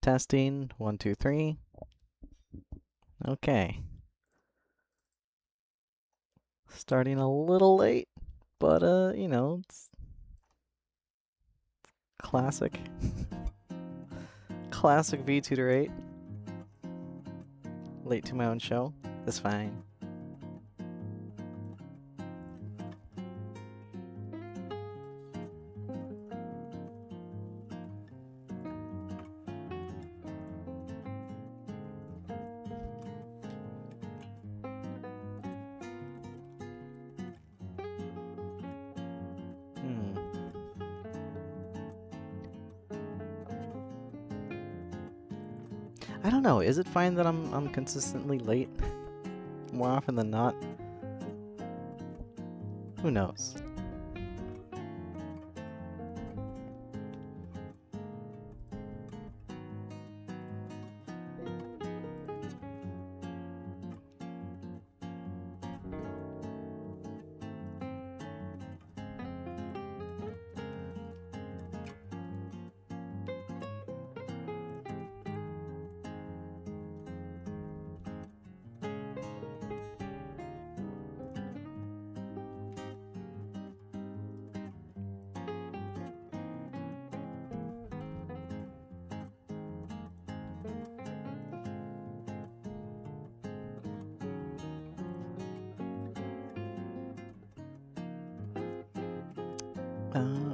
Testing, 1, 2, 3. Okay. Starting a little late, but you know, it's classic. Classic VTutor 8. Late to my own show. That's fine. I don't know. Is it fine that I'm consistently late? More often than not? Who knows?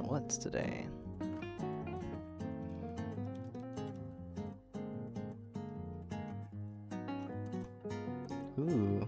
What's today? Ooh.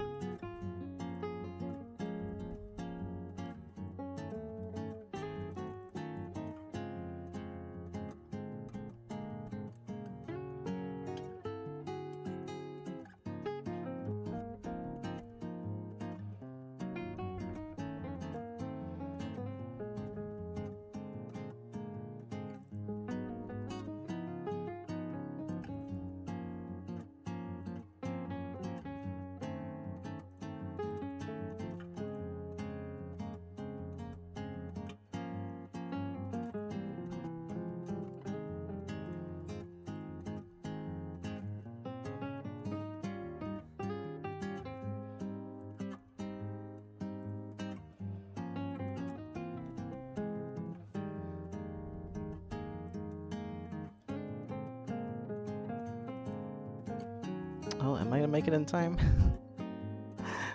Oh, am I gonna make it in time?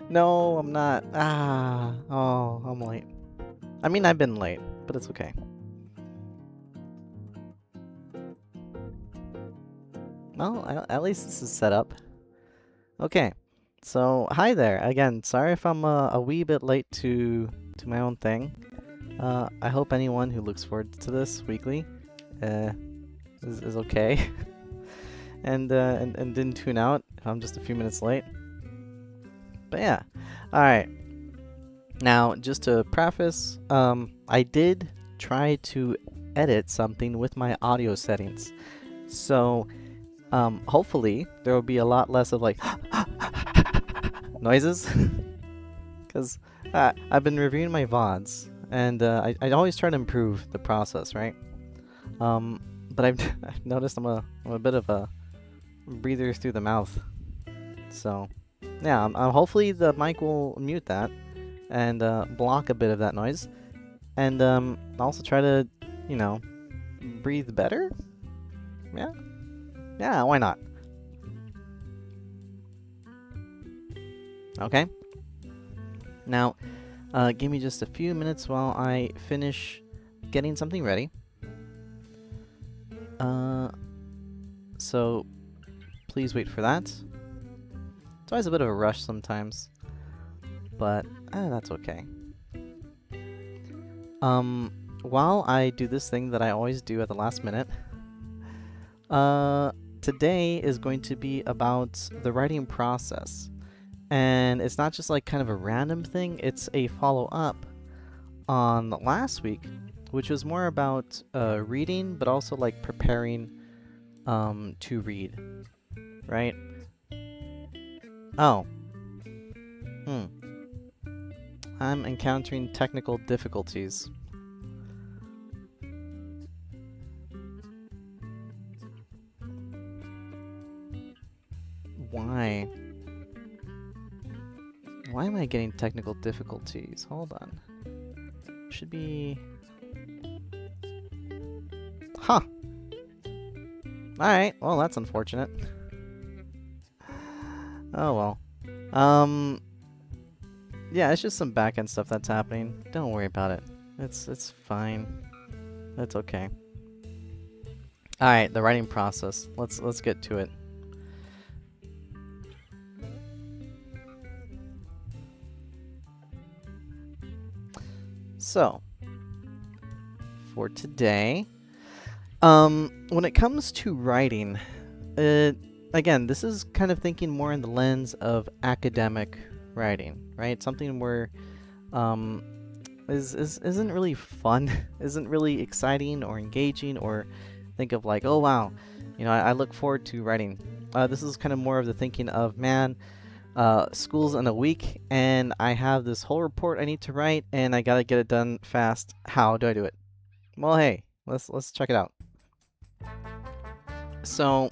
No, I'm not. Oh, I'm late. I mean, I've been late, but it's okay. Well, at least this is set up. Okay, so hi there. Again, sorry if I'm a wee bit late to my own thing. I hope anyone who looks forward to this weekly is okay and didn't tune out if I'm just a few minutes late. But yeah, all right. Now, just to preface, I did try to edit something with my audio settings, so hopefully there will be a lot less of like noises, because I've been reviewing my VODs, and I always try to improve the process, right? But I've noticed I'm a bit of a breather through the mouth, so yeah, hopefully the mic will mute that and block a bit of that noise, and also try to, you know, breathe better. Yeah, why not? Okay. Now, give me just a few minutes while I finish getting something ready. So please wait for that. It's always a bit of a rush sometimes, but that's okay. While I do this thing that I always do at the last minute, today is going to be about the writing process. And it's not just like kind of a random thing, it's a follow-up on last week, which was more about reading, but also like preparing to read, right? Oh. I'm encountering technical difficulties. why. Why am I getting technical difficulties? Hold on. Should be... Huh. Alright, well that's unfortunate. Oh well. Yeah, it's just some back-end stuff that's happening. Don't worry about it. It's fine. It's okay. Alright, the writing process. Let's get to it. So, for today, when it comes to writing, again, this is kind of thinking more in the lens of academic writing, right? Something where isn't really fun, isn't really exciting or engaging, or think of like, oh wow, you know, I look forward to writing. This is kind of more of the thinking of, man, school's in a week, and I have this whole report I need to write, and I gotta get it done fast. How do I do it? Well, hey, let's check it out. So,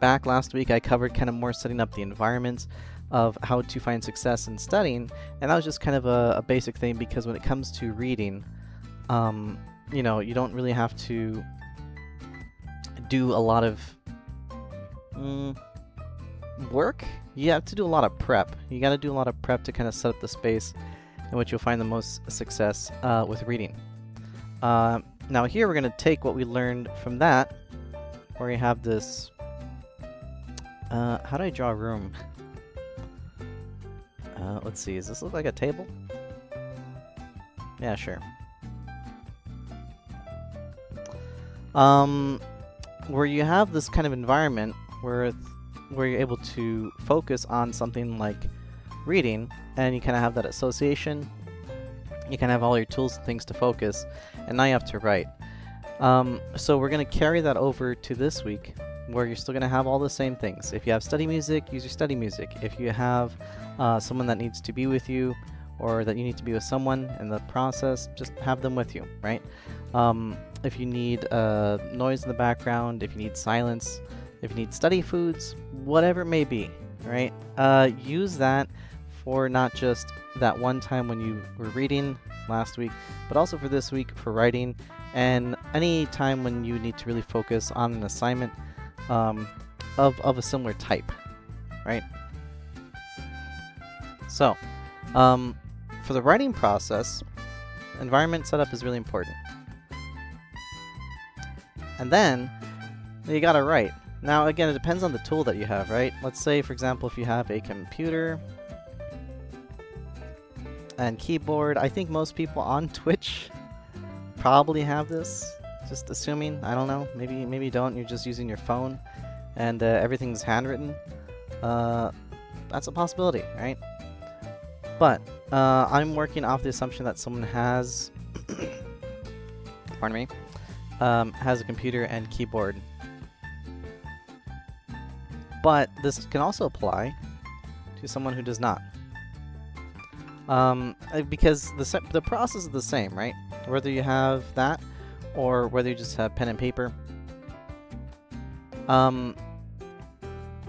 back last week, I covered kind of more setting up the environment of how to find success in studying, and that was just kind of a basic thing, because when it comes to reading, you know, you don't really have to do a lot of work. You have to do a lot of prep. You got to do a lot of prep to kind of set up the space in which you'll find the most success with reading. Now here we're going to take what we learned from that, where you have this... how do I draw a room? Let's see, does this look like a table? Yeah, sure. Where you have this kind of environment where you're able to focus on something like reading, and you kind of have that association. You kind of have all your tools and things to focus, and now you have to write. So we're going to carry that over to this week, where you're still going to have all the same things. If you have study music, use your study music. If you have someone that needs to be with you, or that you need to be with someone in the process, just have them with you, right? If you need noise in the background, if you need silence, if you need study foods, whatever it may be, right? Use that for not just that one time when you were reading last week, but also for this week for writing, and any time when you need to really focus on an assignment of a similar type, right? So, for the writing process, environment setup is really important. And then, you gotta write. Now, again, it depends on the tool that you have, right? Let's say, for example, if you have a computer and keyboard. I think most people on Twitch probably have this. Just assuming. I don't know. Maybe you don't. You're just using your phone and everything's handwritten. That's a possibility, right? But I'm working off the assumption that someone has, pardon me, has a computer and keyboard. But this can also apply to someone who does not. Because the process is the same, right? Whether you have that or whether you just have pen and paper. To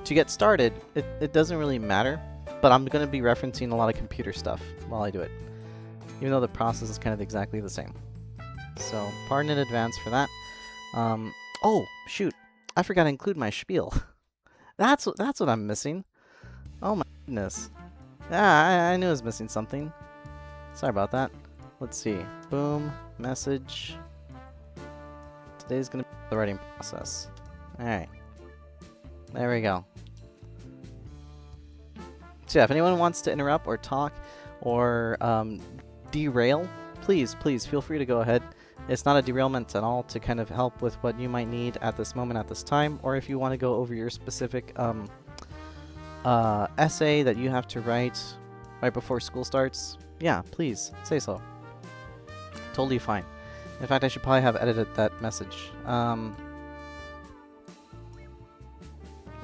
get started, it doesn't really matter, but I'm going to be referencing a lot of computer stuff while I do it, even though the process is kind of exactly the same. So, pardon in advance for that. Oh, shoot. I forgot to include my spiel. That's what I'm missing. Oh my goodness. Yeah, I knew I was missing something. Sorry about that. Let's see. Boom. Message. Today's going to be the writing process. Alright. There we go. So yeah, if anyone wants to interrupt or talk or derail, please feel free to go ahead. It's not a derailment at all, to kind of help with what you might need at this moment, at this time, or if you want to go over your specific essay that you have to write right before school starts, yeah, please say so. Totally fine. In fact, I should probably have edited that message.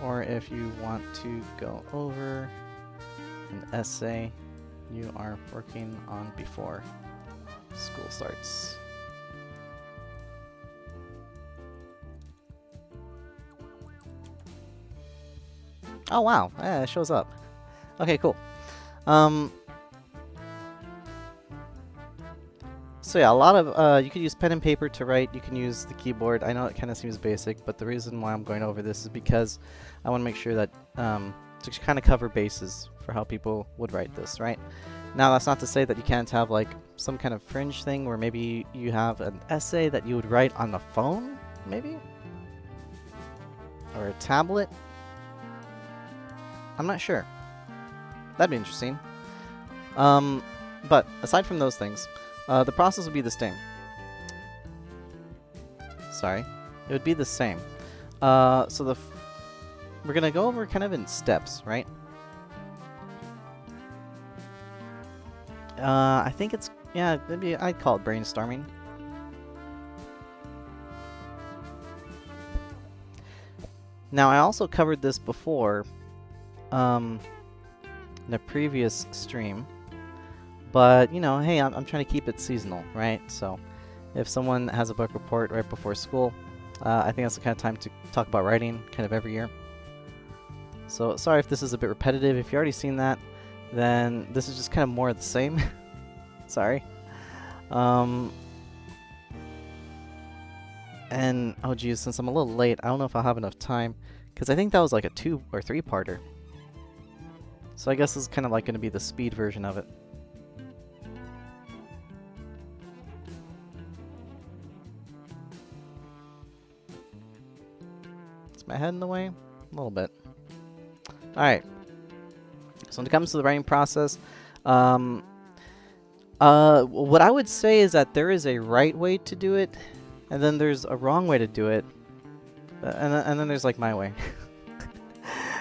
Or if you want to go over an essay you are working on before school starts. Oh wow, yeah, it shows up. Okay, cool. So yeah, a lot of you could use pen and paper to write. You can use the keyboard. I know it kind of seems basic, but the reason why I'm going over this is because I want to make sure that to kind of cover bases for how people would write this, right? Now, that's not to say that you can't have like some kind of fringe thing where maybe you have an essay that you would write on the phone, maybe, or a tablet. I'm not sure. That'd be interesting. But aside from those things, the process would be the same. Sorry, it would be the same. So we're gonna go over kind of in steps, right? I think it's, yeah, maybe I'd call it brainstorming. Now, I also covered this before in a previous stream, but, you know, hey, I'm trying to keep it seasonal, right? So if someone has a book report right before school, I think that's the kind of time to talk about writing kind of every year. So sorry if this is a bit repetitive. If you've already seen that, then this is just kind of more of the same. Sorry. And, oh geez, since I'm a little late, I don't know if I'll have enough time, because I think that was like a 2 or 3-parter. So I guess this is kind of like going to be the speed version of it. Is my head in the way? A little bit. Alright. So when it comes to the writing process, what I would say is that there is a right way to do it, and then there's a wrong way to do it, and then there's like my way.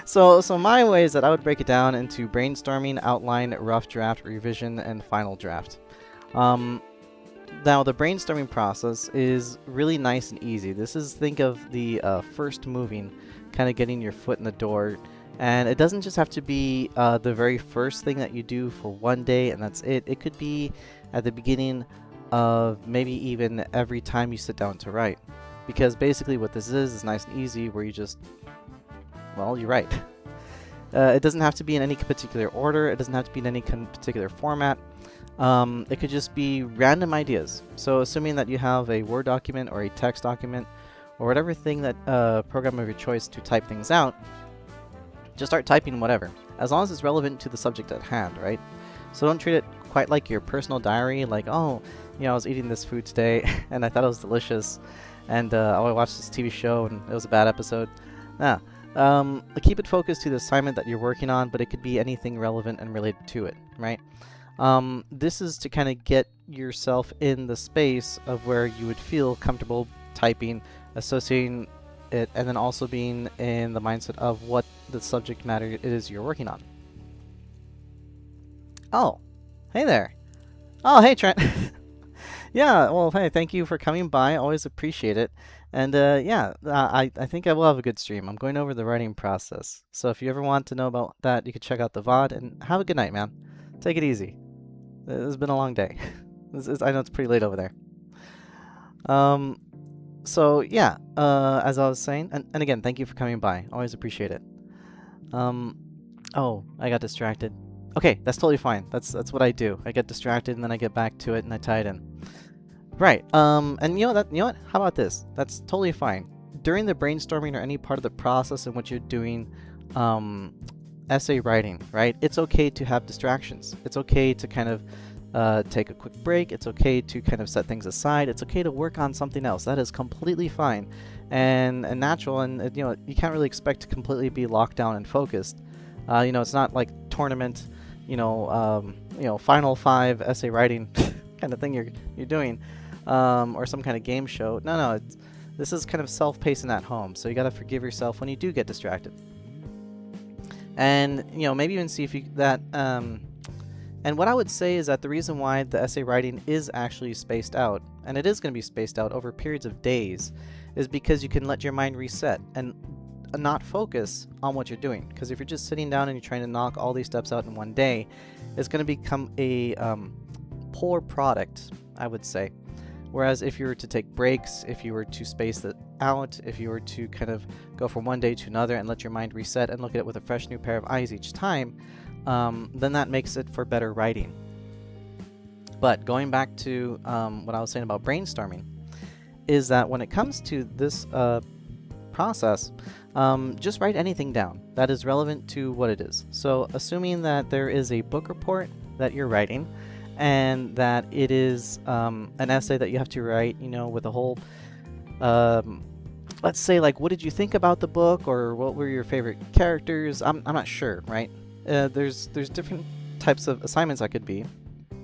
So my way is that I would break it down into brainstorming, outline, rough draft, revision, and final draft. Now the brainstorming process is really nice and easy. This is, think of the first moving, kind of getting your foot in the door. And it doesn't just have to be the very first thing that you do for one day and that's it. It could be at the beginning of maybe even every time you sit down to write. Because basically what this is nice and easy where you just, well, you write. It doesn't have to be in any particular order. It doesn't have to be in any particular format. It could just be random ideas. So assuming that you have a Word document or a text document or whatever thing that program of your choice to type things out, just start typing whatever, as long as it's relevant to the subject at hand, right? So don't treat it quite like your personal diary, like, oh, you know, I was eating this food today and I thought it was delicious, and oh, I watched this TV show and it was a bad episode. Nah, keep it focused to the assignment that you're working on, but it could be anything relevant and related to it, right? This is to kind of get yourself in the space of where you would feel comfortable typing, associating it, and then also being in the mindset of what the subject matter it is you're working on. Oh, hey there. Oh, hey, Trent. Yeah, well, hey, thank you for coming by. Always appreciate it. And yeah, I think I will have a good stream. I'm going over the writing process. So if you ever want to know about that, you can check out the VOD, and have a good night, man. Take it easy. It's been a long day. I know it's pretty late over there. So yeah, as I was saying, and again, thank you for coming by. Always appreciate it. Oh, I got distracted. Okay, that's totally fine. That's what I do. I get distracted and then I get back to it and I tie it in. Right. And you know what? How about this? That's totally fine. During the brainstorming or any part of the process in which you're doing essay writing, right? It's okay to have distractions. It's okay to kind of take a quick break. It's okay to kind of set things aside. It's okay to work on something else. That is completely fine and natural. And you know, you can't really expect to completely be locked down and focused. You know, it's not like tournament, final 5 essay writing kind of thing you're doing, or some kind of game show. No, this is kind of self-pacing at home. So you got to forgive yourself when you do get distracted. And you know, maybe even see if you and what I would say is that the reason why the essay writing is actually spaced out, and it is going to be spaced out over periods of days, is because you can let your mind reset and not focus on what you're doing. Because if you're just sitting down and you're trying to knock all these steps out in one day, it's going to become a poor product, I would say. Whereas if you were to take breaks, if you were to space it out, if you were to kind of go from one day to another and let your mind reset and look at it with a fresh new pair of eyes each time, then that makes it for better writing. But going back to what I was saying about brainstorming, is that when it comes to this process, just write anything down that is relevant to what it is. So assuming that there is a book report that you're writing, and that it is an essay that you have to write, you know, with a whole, let's say, like, what did you think about the book, or what were your favorite characters? I'm not sure, right? There's different types of assignments that could be,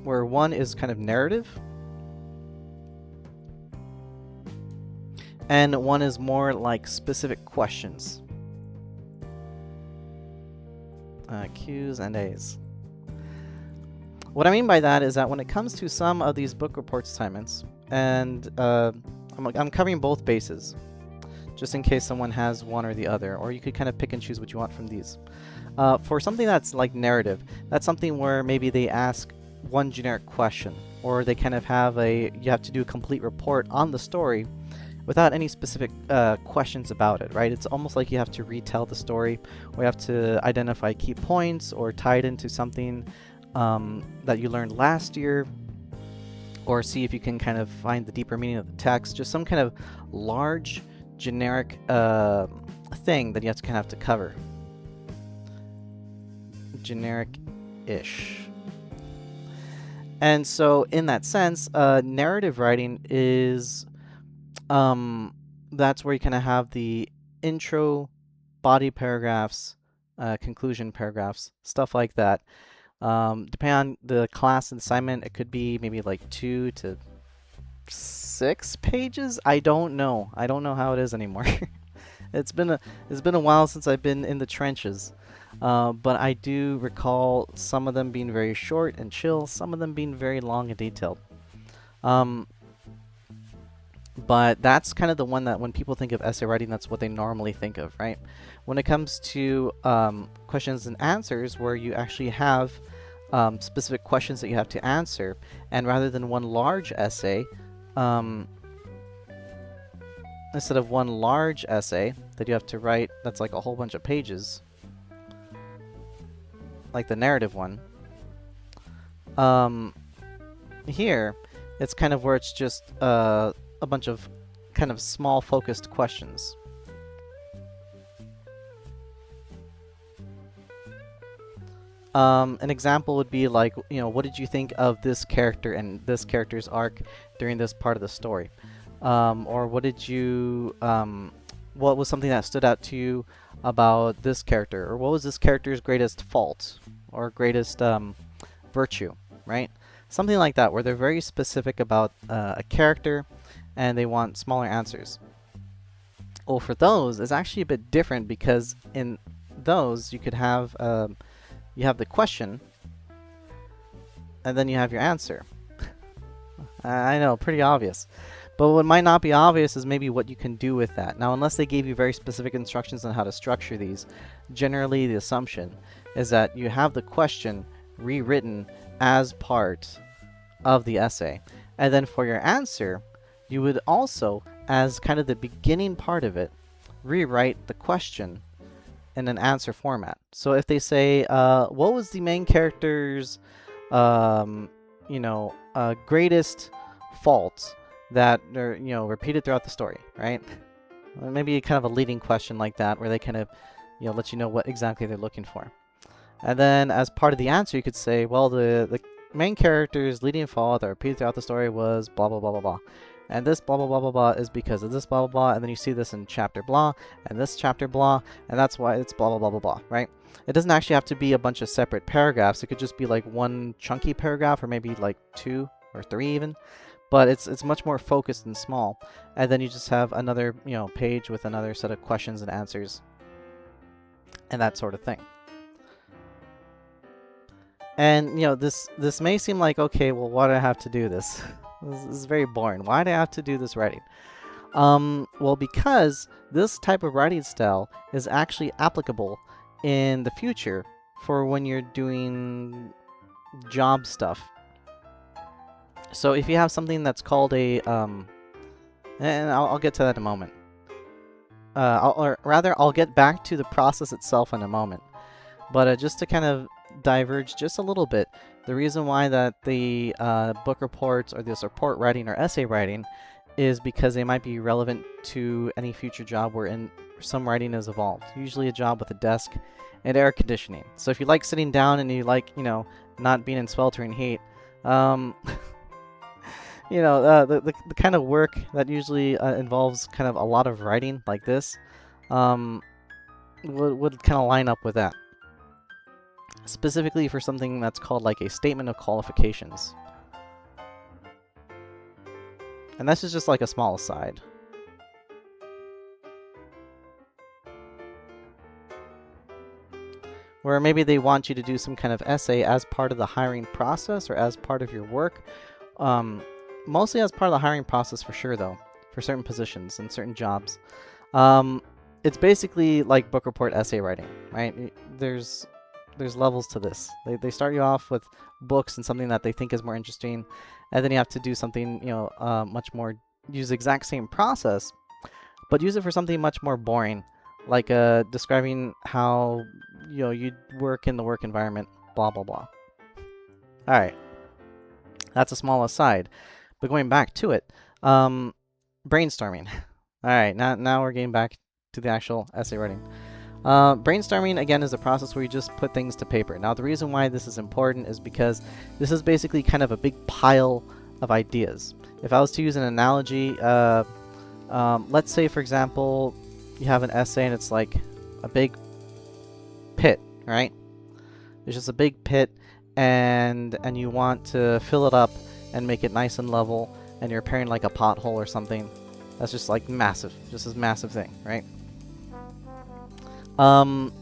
where one is kind of narrative, and one is more like specific questions. Q's and A's. What I mean by that is that when it comes to some of these book reports assignments, and I'm covering both bases, just in case someone has one or the other, or you could kind of pick and choose what you want from these. For something that's like narrative, that's something where maybe they ask one generic question, or they kind of have you have to do a complete report on the story without any specific questions about it, right? It's almost like you have to retell the story, or you have to identify key points, or tie it into something that you learned last year, or see if you can kind of find the deeper meaning of the text, just some kind of large generic thing that you have to kind of have to cover. Generic-ish. And so in that sense, narrative writing is that's where you kind of have the intro, body paragraphs, conclusion paragraphs, stuff like that. Depending on the class assignment, it could be maybe like 2 to 6 pages. I don't know how it is anymore. It's been a while since I've been in the trenches, but I do recall some of them being very short and chill, some of them being very long and detailed. But that's kind of the one that when people think of essay writing, that's what they normally think of, right? When it comes to questions and answers, where you actually have specific questions that you have to answer, and rather than one large essay, instead of one large essay that you have to write that's like a whole bunch of pages, like the narrative one, here it's kind of where it's just a bunch of kind of small focused questions. An example would be like, you know, what did you think of this character and this character's arc during this part of the story? Or what did you, what was something that stood out to you about this character? Or what was this character's greatest fault or greatest virtue, right? Something like that, where they're very specific about a character and they want smaller answers. Well, for those, it's actually a bit different, because in those you could have you have the question, and then you have your answer. I know, pretty obvious. But what might not be obvious is maybe what you can do with that. Now, unless they gave you very specific instructions on how to structure these, generally the assumption is that you have the question rewritten as part of the essay. And then for your answer, you would also, as kind of the beginning part of it, rewrite the question in an answer format. So if they say, what was the main character's, greatest fault that are, repeated throughout the story, right? Or maybe kind of a leading question like that, where they kind of, let you know what exactly they're looking for. And then as part of the answer, you could say, well, the main character's leading fault that repeated throughout the story was blah, blah, blah, blah, blah. And this blah, blah, blah, blah, blah is because of this blah, blah, blah. And then you see this in chapter blah, and this chapter blah, and that's why it's blah, blah, blah, blah, blah, right? It doesn't actually have to be a bunch of separate paragraphs. It could just be like one chunky paragraph, or maybe like 2 or 3 even. But it's much more focused and small. And then you just have another, page with another set of questions and answers and that sort of thing. And, this may seem like, okay, well, why do I have to do this? This is very boring. Why do I have to do this writing? Well, because this type of writing style is actually applicable in the future for when you're doing job stuff. So if you have something that's called a, and I'll get to that in a moment. Or rather, I'll get back to the process itself in a moment. But just to kind of diverge just a little bit, the reason why that the book reports or this report writing or essay writing is because they might be relevant to any future job wherein some writing is involved. Usually a job with a desk and air conditioning. So if you like sitting down and you like, you know, not being in sweltering heat, you know, the kind of work that usually involves kind of a lot of writing like this would kind of line up with that. Specifically for something that's called like a statement of qualifications. And this is just like a small aside. Where maybe they want you to do some kind of essay as part of the hiring process or as part of your work. Mostly as part of the hiring process for sure though, for certain positions and certain jobs. It's basically like book report essay writing, right? There's levels to this. They start you off with books and something that they think is more interesting, and then you have to do something, you know, much more, use the exact same process, but use it for something much more boring, like describing how, you know, you work in the work environment, blah, blah, blah. All right. That's a small aside, but going back to it, brainstorming. All right, now we're getting back to the actual essay writing. Brainstorming, again, is a process where you just put things to paper. Now, the reason why this is important is because this is basically kind of a big pile of ideas. If I was to use an analogy, let's say, for example, you have an essay and it's like a big pit, right? There's just a big pit, and you want to fill it up and make it nice and level, and you're repairing like a pothole or something. That's just like massive, just this massive thing, right?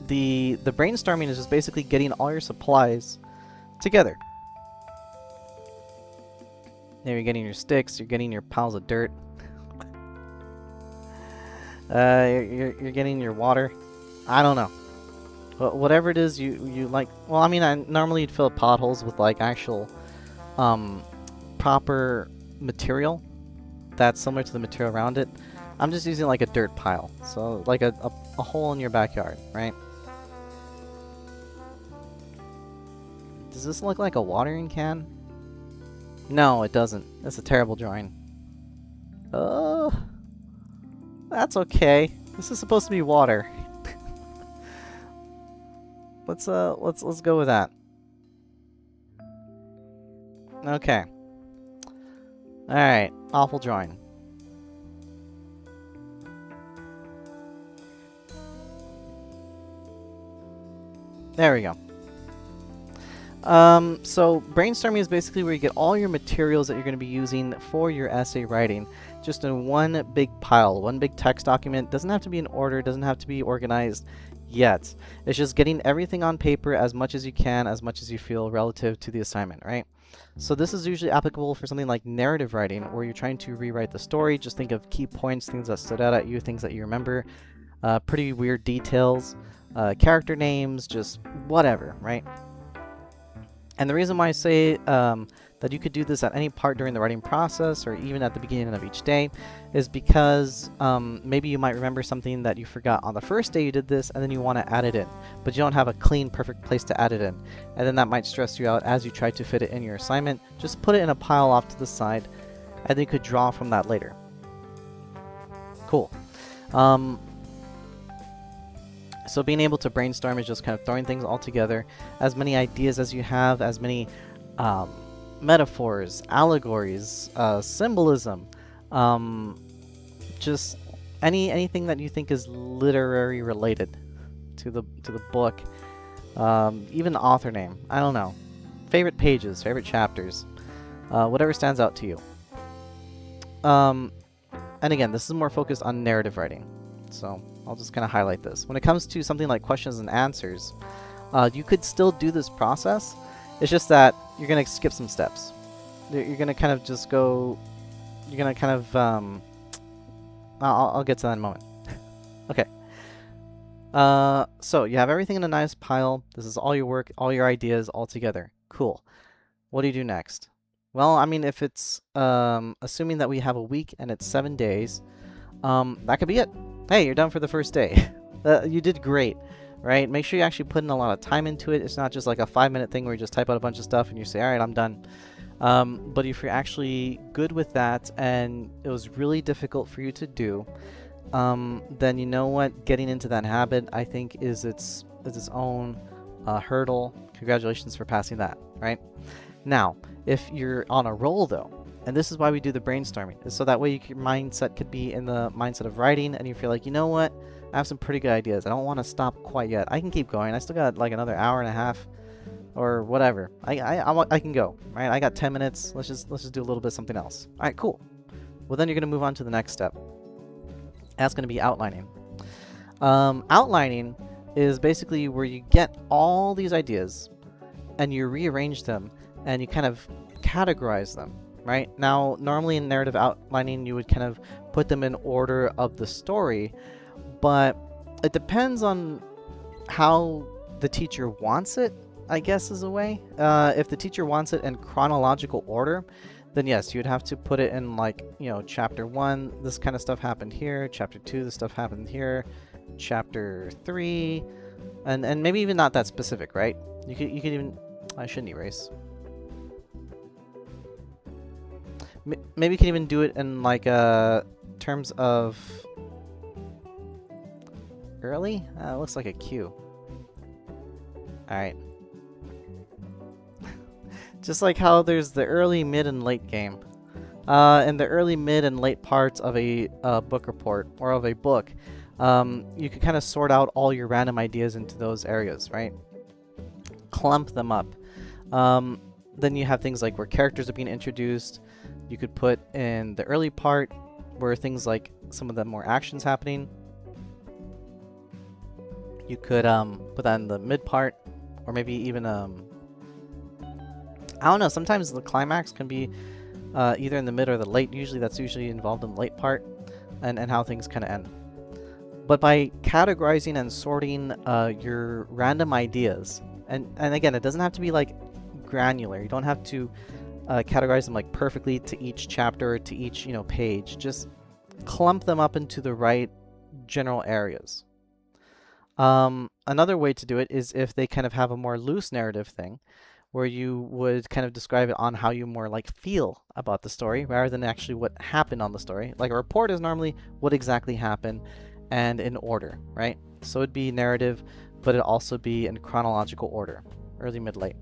The brainstorming is just basically getting all your supplies together. There, you're getting your sticks, you're getting your piles of dirt. You're getting your water. I don't know. But whatever it is you like. Well, I mean, normally you'd fill potholes with like actual proper material that's similar to the material around it. I'm just using like a dirt pile, so like a hole in your backyard, right? Does this look like a watering can? No, it doesn't. That's a terrible drawing. That's okay. This is supposed to be water. Let's go with that. Okay. All right, awful drawing. There we go. So brainstorming is basically where you get all your materials that you're going to be using for your essay writing just in one big pile, one big text document. Doesn't have to be in order, doesn't have to be organized yet. It's just getting everything on paper as much as you can, as much as you feel relative to the assignment, right? So this is usually applicable for something like narrative writing, where you're trying to rewrite the story. Just think of key points, things that stood out at you, things that you remember, pretty weird details, character names, just whatever, right? And the reason why I say that you could do this at any part during the writing process or even at the beginning of each day is because maybe you might remember something that you forgot on the first day you did this, and then you want to add it in, but you don't have a clean, perfect place to add it in. And then that might stress you out as you try to fit it in your assignment. Just put it in a pile off to the side, and then you could draw from that later. Cool. So being able to brainstorm is just kind of throwing things all together, as many ideas as you have, as many metaphors, allegories, symbolism, just anything that you think is literary related to the book, even the author name. I don't know, favorite pages, favorite chapters, whatever stands out to you. And again, this is more focused on narrative writing, so I'll just kind of highlight this. When it comes to something like questions and answers, you could still do this process. It's just that you're going to skip some steps. You're going to kind of just go, you're going to kind of, I'll get to that in a moment. Okay. So you have everything in a nice pile. This is all your work, all your ideas all together. Cool. What do you do next? Well, I mean, if it's assuming that we have a week and it's 7 days, that could be it. Hey, you're done for the first day. You did great, right? Make sure you actually put in a lot of time into it. It's not just like a 5-minute thing where you just type out a bunch of stuff and you say, all right, I'm done. But if you're actually good with that and it was really difficult for you to do, then you know what? Getting into that habit, I think, is its own hurdle. Congratulations for passing that, right? Now, if you're on a roll though, and this is why we do the brainstorming, so that way your mindset could be in the mindset of writing, and you feel like, you know what? I have some pretty good ideas. I don't want to stop quite yet. I can keep going. I still got like another hour and a half, or whatever. I can go. Right? I got 10 minutes. Let's just do a little bit of something else. All right, cool. Well, then you're gonna move on to the next step. That's gonna be outlining. Outlining is basically where you get all these ideas, and you rearrange them, and you kind of categorize them. Right? Now, normally in narrative outlining, you would kind of put them in order of the story, but it depends on how the teacher wants it, I guess, is a way. If the teacher wants it in chronological order, then yes, you'd have to put it in, like, you know, chapter 1, this kind of stuff happened here, chapter 2, this stuff happened here, chapter 3, and maybe even not that specific, right? You could even, I shouldn't erase. Maybe you can even do it in, like, terms of early? Looks like a Q. Alright. Just like how there's the early, mid, and late game. In the early, mid, and late parts of a book report, or of a book, you can kind of sort out all your random ideas into those areas, right? Clump them up. Then you have things like where characters are being introduced. You could put in the early part where things like some of the more actions happening. You could put that in the mid part, or maybe even I don't know. Sometimes the climax can be either in the mid or the late. Usually that's involved in the late part, and how things kind of end. But by categorizing and sorting your random ideas, and again, it doesn't have to be like granular. You don't have to categorize them like perfectly to each chapter, to each, you know, page. Just clump them up into the right general areas. Another way to do it is if they kind of have a more loose narrative thing, where you would kind of describe it on how you more like feel about the story rather than actually what happened on the story. Like a report is normally what exactly happened and in order, right? So it'd be narrative, but it'd also be in chronological order, early, mid, late.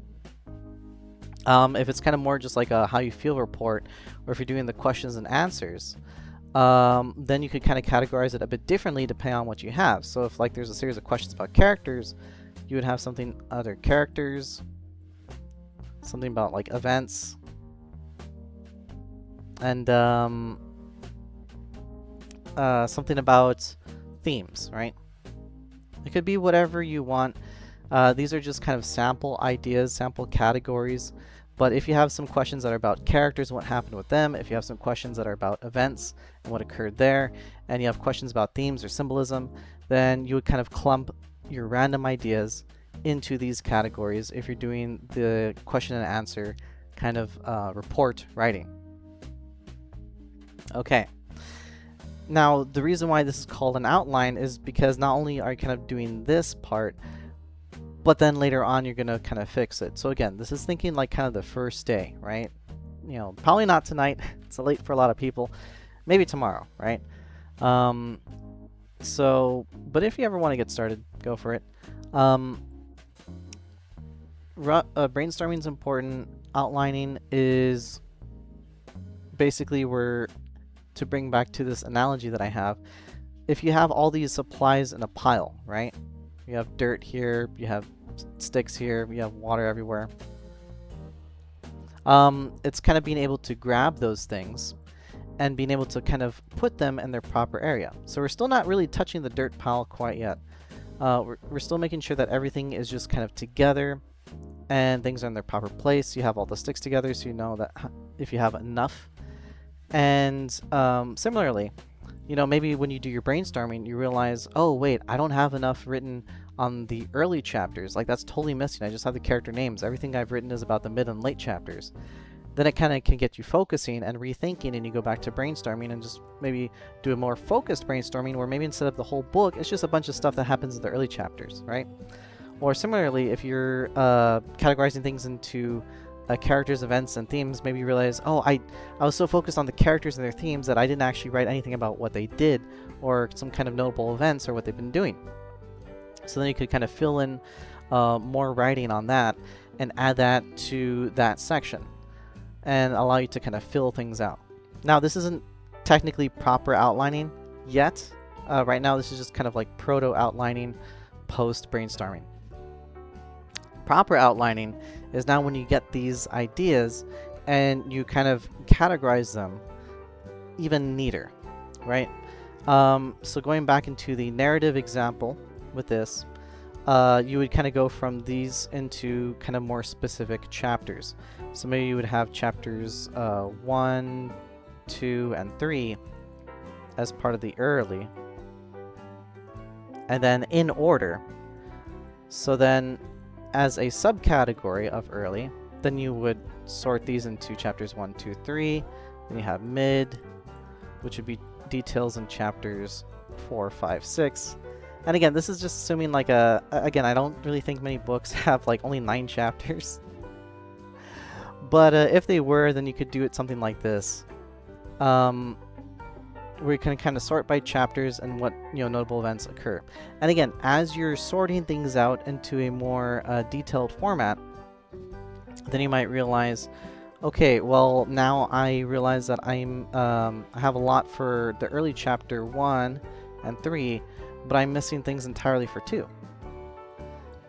If it's kind of more just like a how you feel report, or if you're doing the questions and answers, then you could kind of categorize it a bit differently depending on what you have. So if like there's a series of questions about characters, you would have something other characters, something about like events, and something about themes, right? It could be whatever you want. These are just kind of sample ideas, sample categories. But if you have some questions that are about characters and what happened with them, if you have some questions that are about events and what occurred there, and you have questions about themes or symbolism, then you would kind of clump your random ideas into these categories if you're doing the question and answer kind of report writing. Okay. Now, the reason why this is called an outline is because not only are you kind of doing this part, but then later on you're going to kind of fix it. So again, this is thinking like kind of the first day, right? You know, probably not tonight. It's late for a lot of people. Maybe tomorrow, right? But if you ever want to get started, go for it. Brainstorming is important. Outlining is basically where, to bring back to this analogy that I have, if you have all these supplies in a pile, right? You have dirt here, you have sticks here, you have water everywhere. It's kind of being able to grab those things and being able to kind of put them in their proper area. So we're still not really touching the dirt pile quite yet. We're still making sure that everything is just kind of together and things are in their proper place. You have all the sticks together so you know that if you have enough. And similarly, you know, maybe when you do your brainstorming, you realize, oh, wait, I don't have enough written on the early chapters. Like, that's totally missing. I just have the character names. Everything I've written is about the mid and late chapters. then it kind of can get you focusing and rethinking, and you go back to brainstorming and just maybe do a more focused brainstorming where maybe instead of the whole book, it's just a bunch of stuff that happens in the early chapters, right? Or similarly, if you're categorizing things into characters, events, and themes, maybe you realize, oh, I was so focused on the characters and their themes that I didn't actually write anything about what they did or some kind of notable events or what they've been doing. So then you could kind of fill in more writing on that and add that to that section and allow you to kind of fill things out. Now, this isn't technically proper outlining yet. Right now, this is just kind of like proto-outlining post-brainstorming. Proper outlining is now when you get these ideas and you kind of categorize them even neater, right? So going back into the narrative example with this, you would kind of go from these into kind of more specific chapters. So maybe you would have chapters 1, 2, and 3 as part of the early, and then in order. So then as a subcategory of early, then you would sort these into chapters 1, 2, 3. Then you have mid, which would be details in chapters 4, 5, 6. And again, this is just assuming like again, I don't really think many books have like only 9 chapters. But if they were, then you could do it something like this. Where you can kind of sort by chapters and what, notable events occur. And again, as you're sorting things out into a more detailed format, then you might realize, okay, well, now I realize that I have a lot for the early chapter 1 and 3, but I'm missing things entirely for 2.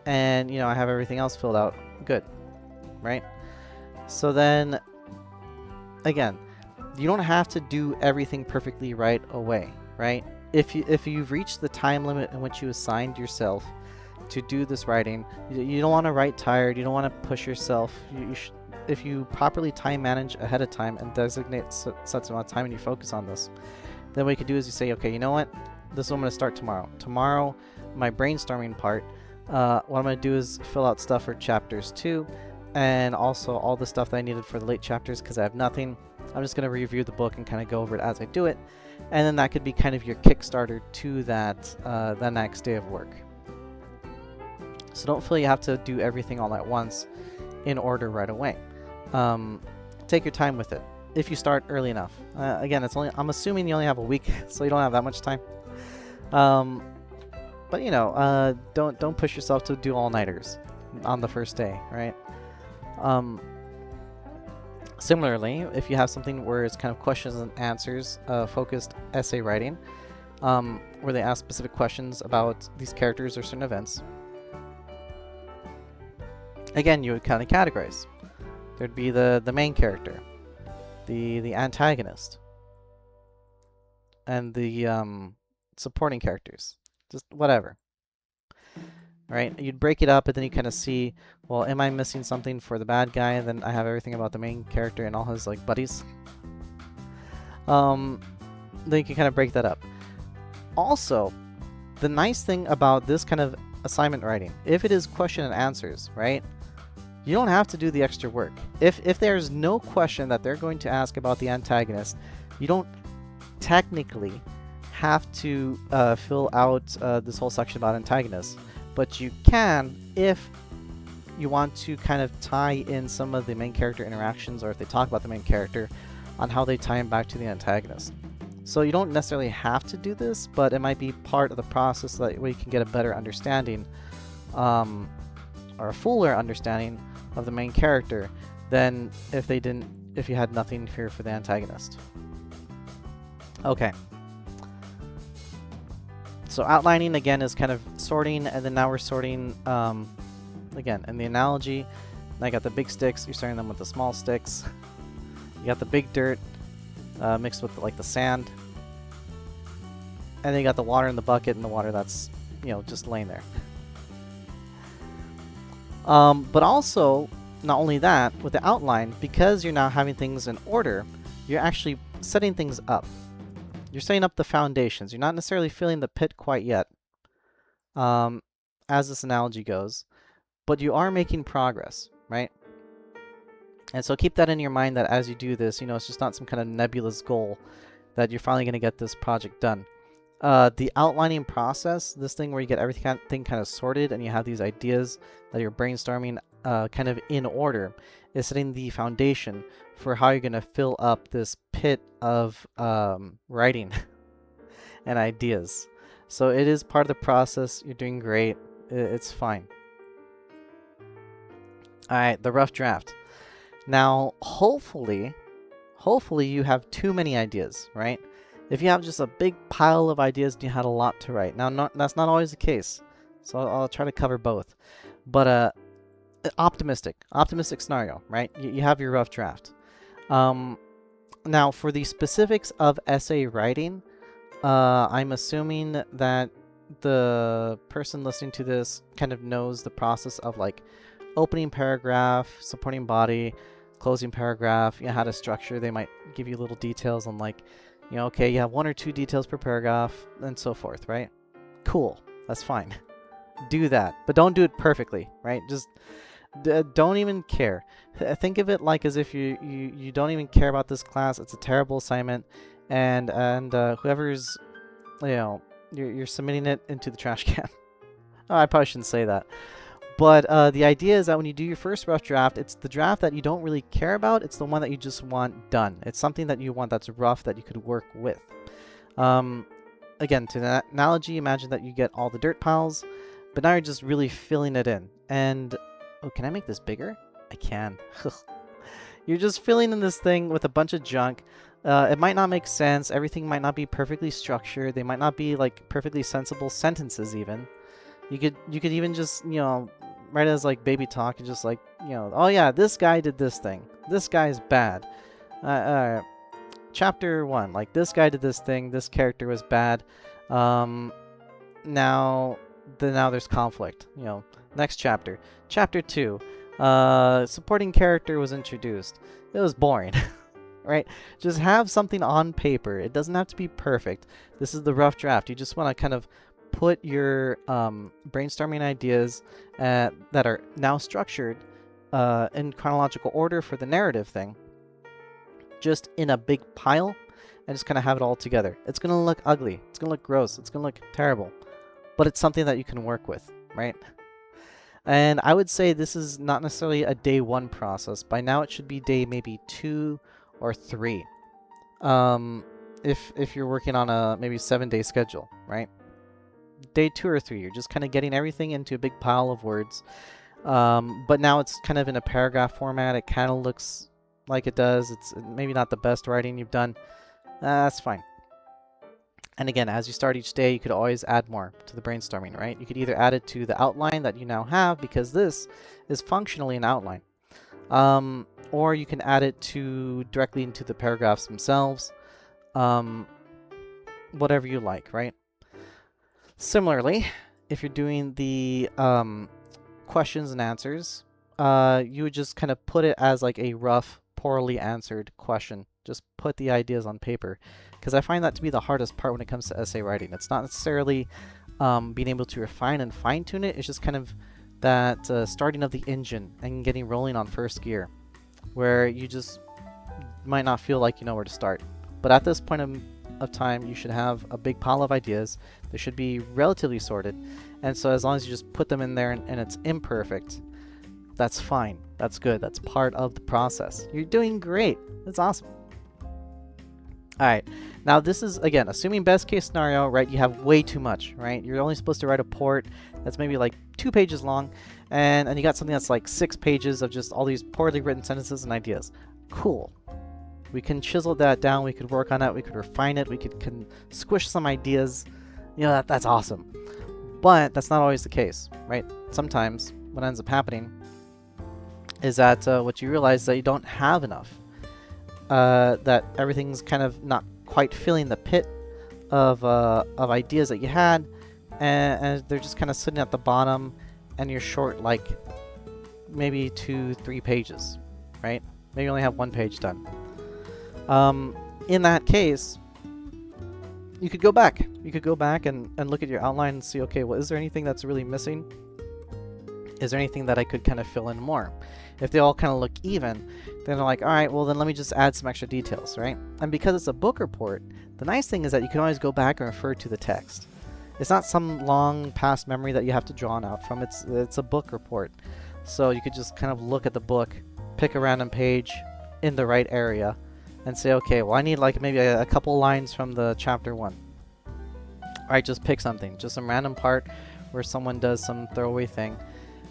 And, I have everything else filled out. Good, right? So then, again, you don't have to do everything perfectly right away, right? If you've reached the time limit in which you assigned yourself to do this writing, you don't want to write tired. You don't want to push yourself. If you properly time manage ahead of time and designate such amount of time and you focus on this, then what you could do is you say, okay, you know what? This is what I'm going to start tomorrow. Tomorrow, my brainstorming part, what I'm going to do is fill out stuff for chapters 2 and also all the stuff that I needed for the late chapters because I have nothing. I'm just going to review the book and kind of go over it as I do it. And then that could be kind of your Kickstarter to that the next day of work. So don't feel you have to do everything all at once in order right away. Take your time with it if you start early enough. Again, I'm assuming you only have a week, so you don't have that much time. But don't push yourself to do all-nighters on the first day, right? Similarly, if you have something where it's kind of questions and answers focused essay writing, where they ask specific questions about these characters or certain events, again, you would kind of categorize. There'd be the main character, the antagonist, and the supporting characters, just whatever. Right? You'd break it up, and then you kind of see, well, am I missing something for the bad guy? And then I have everything about the main character and all his like buddies. Then you can kind of break that up. Also, the nice thing about this kind of assignment writing, if it is question and answers, right? You don't have to do the extra work. If there's no question that they're going to ask about the antagonist, you don't technically have to fill out this whole section about antagonists. But you can if you want to kind of tie in some of the main character interactions, or if they talk about the main character, on how they tie him back to the antagonist. So you don't necessarily have to do this, but it might be part of the process so that way you can get a better understanding or a fuller understanding of the main character than if you had nothing here for the antagonist. Okay. So outlining, again, is kind of sorting, and then now we're sorting, again, in the analogy, I got the big sticks, you're starting them with the small sticks. You got the big dirt mixed with, like, the sand. And then you got the water in the bucket and the water that's, just laying there. But also, not only that, with the outline, because you're now having things in order, you're actually setting things up. You're setting up the foundations. You're not necessarily filling the pit quite yet, as this analogy goes, but you are making progress, right? And so keep that in your mind that as you do this, you know, it's just not some kind of nebulous goal that you're finally going to get this project done. The outlining process, this thing where you get everything kind of sorted and you have these ideas that you're brainstorming kind of in order, is setting the foundation for how you're going to fill up this pit of writing and ideas. So it is part of the process. You're doing great. It's fine. All right, the rough draft. Now, hopefully you have too many ideas, right? If you have just a big pile of ideas and you had a lot to write. Now, that's not always the case. So I'll try to cover both. But optimistic scenario, right? You have your rough draft. Now, for the specifics of essay writing, I'm assuming that the person listening to this kind of knows the process of like opening paragraph, supporting body, closing paragraph, you know, how to structure. They might give you little details on like, you know, okay, you have 1 or 2 details per paragraph and so forth, right? Cool, that's fine. Do that, but don't do it perfectly, right? Just don't even care. Think of it like as if you don't even care about this class. It's a terrible assignment, and whoever's, you know, you're submitting it into the trash can. Oh, I probably shouldn't say that. But the idea is that when you do your first rough draft, it's the draft that you don't really care about. It's the one that you just want done. It's something that you want that's rough that you could work with. Again, to that analogy, imagine that you get all the dirt piles, but now you're just really filling it in. And, oh, can I make this bigger? I can. You're just filling in this thing with a bunch of junk. It might not make sense. Everything might not be perfectly structured. They might not be like perfectly sensible sentences even. You could even just, you know, write it as like baby talk and just like, you know, oh yeah, this guy did this thing. This guy's bad. Chapter 1, like this guy did this thing. This character was bad. Now there's conflict. You know, next chapter. Chapter 2, supporting character was introduced. It was boring. Right? Just have something on paper. It doesn't have to be perfect. This is the rough draft. You just want to kind of put your brainstorming ideas that are now structured in chronological order for the narrative thing, just in a big pile, and just kind of have it all together. It's going to look ugly. It's going to look gross. It's going to look terrible. But it's something that you can work with, right? And I would say this is not necessarily a day 1 process. By now it should be day maybe 2 or 3. If you're working on a maybe 7-day schedule, right? Day 2 or 3, you're just kind of getting everything into a big pile of words. But now it's kind of in a paragraph format. It kind of looks like it does. It's maybe not the best writing you've done. That's fine. And again, as you start each day, you could always add more to the brainstorming, right? You could either add it to the outline that you now have, because this is functionally an outline. Or you can add it directly into the paragraphs themselves. Whatever you like, right? Similarly, if you're doing the questions and answers, you would just kind of put it as like a rough, poorly answered question. Just put the ideas on paper, because I find that to be the hardest part when it comes to essay writing. It's not necessarily being able to refine and fine-tune it. It's just kind of that starting of the engine and getting rolling on first gear, where you just might not feel like you know where to start. But at this point of time, you should have a big pile of ideas. They should be relatively sorted, and so as long as you just put them in there and it's imperfect, that's fine. That's good. That's part of the process. You're doing great. That's awesome. All right, now this is, again, assuming best case scenario, right? You have way too much, right? You're only supposed to write a port that's maybe like 2 pages long, and you got something that's like 6 pages of just all these poorly written sentences and ideas. Cool. We can chisel that down. We could work on it. We could refine it. We could squish some ideas. You know, that's awesome. But that's not always the case, right? Sometimes what ends up happening is that what you realize is that you don't have enough. That everything's kind of not quite filling the pit of ideas that you had, and they're just kind of sitting at the bottom, and you're short like maybe 2-3 pages, right? Maybe you only have 1 page done. In that case, you could go back. You could go back and look at your outline and see, okay, well, is there anything that's really missing? Is there anything that I could kind of fill in more? If they all kind of look even, then they're like, all right, well then let me just add some extra details, right? And because it's a book report, the nice thing is that you can always go back and refer to the text. It's not some long past memory that you have to draw out from. It's a book report. So you could just kind of look at the book, pick a random page in the right area, and say, okay, well I need like maybe a couple lines from the chapter 1. Alright, just pick something, just some random part where someone does some throwaway thing,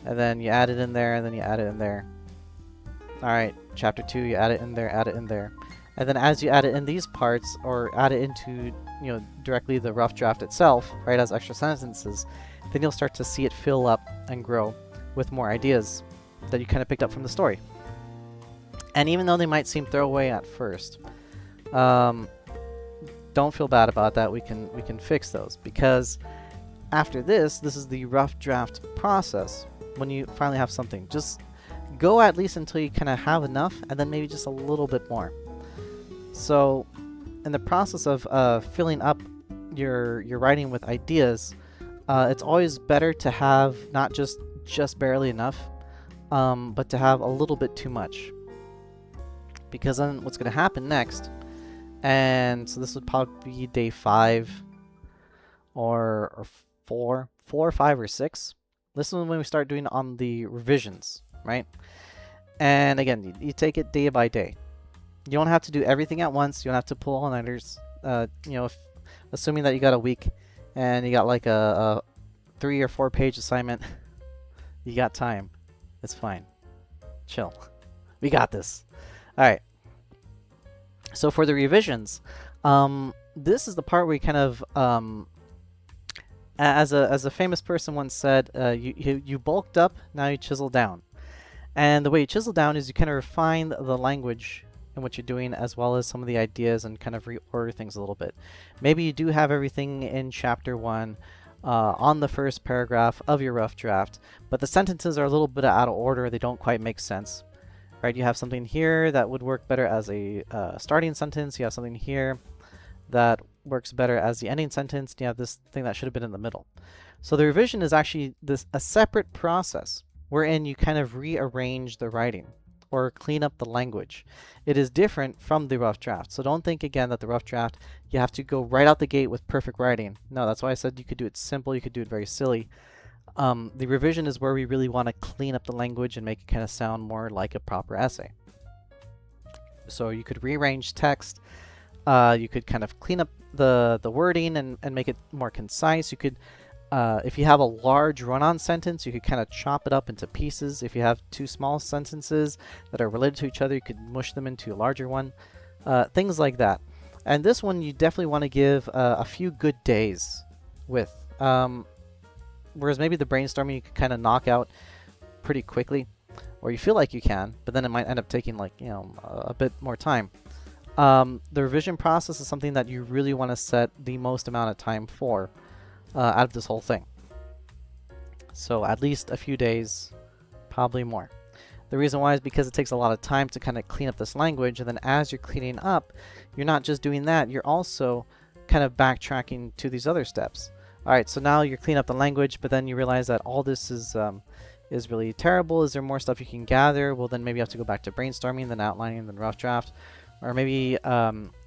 and then you add it in there, and then you add it in there. Alright, chapter 2, you add it in there, add it in there. And then as you add it in these parts, or add it into, you know, directly the rough draft itself, right, as extra sentences, then you'll start to see it fill up and grow with more ideas that you kind of picked up from the story. And even though they might seem throwaway at first, don't feel bad about that. We can fix those, because after this is the rough draft process. When you finally have something, just go at least until you kind of have enough, and then maybe just a little bit more. So in the process of filling up your writing with ideas, it's always better to have not just barely enough, but to have a little bit too much. Because then what's going to happen next, and so this would probably be day 5 or 4, 5 or 6. This is when we start doing on the revisions, right? And again, you take it day by day. You don't have to do everything at once. You don't have to pull all-nighters. You know, assuming that you got a week and you got like a 3 or 4 page assignment, you got time. It's fine. Chill. We got this. All right. So for the revisions, this is the part where you kind of, as a famous person once said, you bulked up, now you chisel down. And the way you chisel down is you kind of refine the language in what you're doing, as well as some of the ideas, and kind of reorder things a little bit. Maybe you do have everything in chapter 1 on the first paragraph of your rough draft, but the sentences are a little bit out of order. They don't quite make sense. Right? You have something here that would work better as a starting sentence. You have something here that works better as the ending sentence. You have this thing that should have been in the middle. So the revision is actually a separate process wherein you kind of rearrange the writing or clean up the language. It is different from the rough draft. So don't think again that the rough draft, you have to go right out the gate with perfect writing. No, that's why I said you could do it simple, you could do it very silly. The revision is where we really want to clean up the language and make it kind of sound more like a proper essay. So you could rearrange text, you could kind of clean up the wording and make it more concise. You could, if you have a large run-on sentence, you could kind of chop it up into pieces. If you have 2 small sentences that are related to each other, you could mush them into a larger one. Things like that. And this one you definitely want to give a few good days with. Whereas maybe the brainstorming you can kind of knock out pretty quickly, or you feel like you can, but then it might end up taking like, you know, a bit more time. The revision process is something that you really want to set the most amount of time for out of this whole thing. So at least a few days, probably more. The reason why is because it takes a lot of time to kind of clean up this language, and then as you're cleaning up, you're not just doing that, you're also kind of backtracking to these other steps. Alright, so now you're cleaning up the language, but then you realize that all this is really terrible. Is there more stuff you can gather? Well, then maybe you have to go back to brainstorming, then outlining, then rough draft. Or maybe